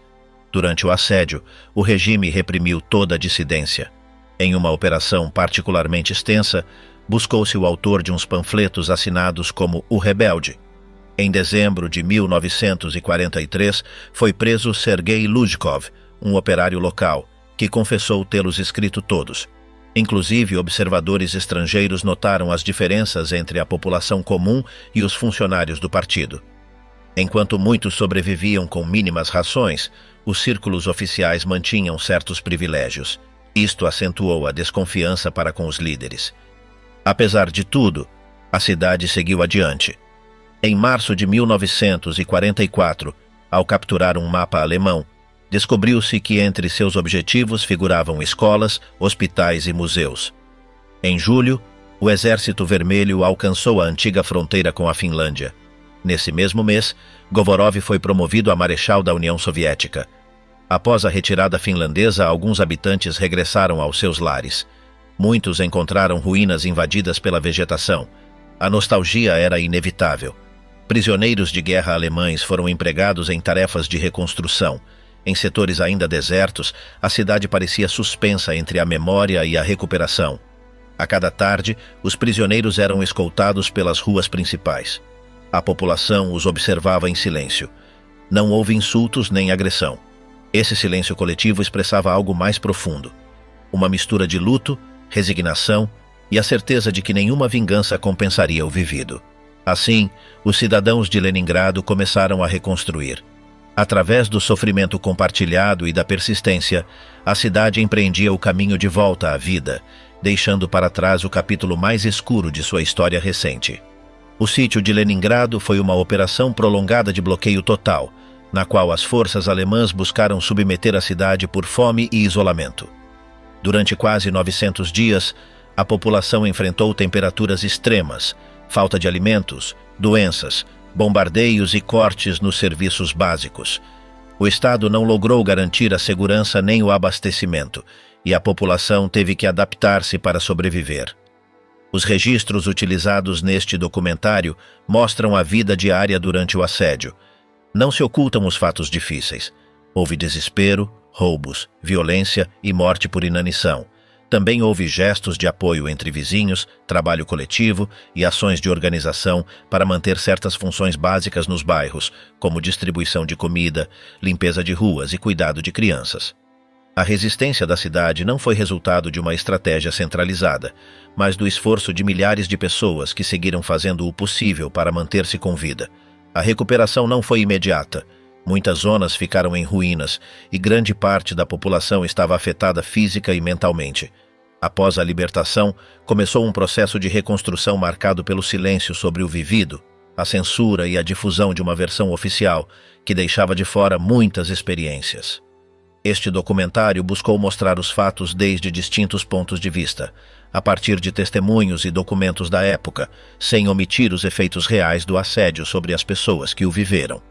Durante o assédio, o regime reprimiu toda a dissidência. Em uma operação particularmente extensa, buscou-se o autor de uns panfletos assinados como O Rebelde. Em dezembro de 1943, foi preso Sergei Luzhkov, um operário local, que confessou tê-los escrito todos. Inclusive, observadores estrangeiros notaram as diferenças entre a população comum e os funcionários do partido. Enquanto muitos sobreviviam com mínimas rações, os círculos oficiais mantinham certos privilégios. Isto acentuou a desconfiança para com os líderes. Apesar de tudo, a cidade seguiu adiante. Em março de 1944, ao capturar um mapa alemão, descobriu-se que entre seus objetivos figuravam escolas, hospitais e museus. Em julho, o Exército Vermelho alcançou a antiga fronteira com a Finlândia. Nesse mesmo mês, Govorov foi promovido a marechal da União Soviética. Após a retirada finlandesa, alguns habitantes regressaram aos seus lares. Muitos encontraram ruínas invadidas pela vegetação. A nostalgia era inevitável. Prisioneiros de guerra alemães foram empregados em tarefas de reconstrução. Em setores ainda desertos, a cidade parecia suspensa entre a memória e a recuperação. A cada tarde, os prisioneiros eram escoltados pelas ruas principais. A população os observava em silêncio. Não houve insultos nem agressão. Esse silêncio coletivo expressava algo mais profundo. Uma mistura de luto, resignação e a certeza de que nenhuma vingança compensaria o vivido. Assim, os cidadãos de Leningrado começaram a reconstruir. Através do sofrimento compartilhado e da persistência, a cidade empreendia o caminho de volta à vida, deixando para trás o capítulo mais escuro de sua história recente. O sítio de Leningrado foi uma operação prolongada de bloqueio total, na qual as forças alemãs buscaram submeter a cidade por fome e isolamento. Durante quase 900 dias, a população enfrentou temperaturas extremas, falta de alimentos, doenças, bombardeios e cortes nos serviços básicos. O Estado não logrou garantir a segurança nem o abastecimento, e a população teve que adaptar-se para sobreviver. Os registros utilizados neste documentário mostram a vida diária durante o assédio. Não se ocultam os fatos difíceis. Houve desespero, roubos, violência e morte por inanição. Também houve gestos de apoio entre vizinhos, trabalho coletivo e ações de organização para manter certas funções básicas nos bairros, como distribuição de comida, limpeza de ruas e cuidado de crianças. A resistência da cidade não foi resultado de uma estratégia centralizada, mas do esforço de milhares de pessoas que seguiram fazendo o possível para manter-se com vida. A recuperação não foi imediata. Muitas zonas ficaram em ruínas e grande parte da população estava afetada física e mentalmente. Após a libertação, começou um processo de reconstrução marcado pelo silêncio sobre o vivido, a censura e a difusão de uma versão oficial que deixava de fora muitas experiências. Este documentário buscou mostrar os fatos desde distintos pontos de vista, a partir de testemunhos e documentos da época, sem omitir os efeitos reais do assédio sobre as pessoas que o viveram.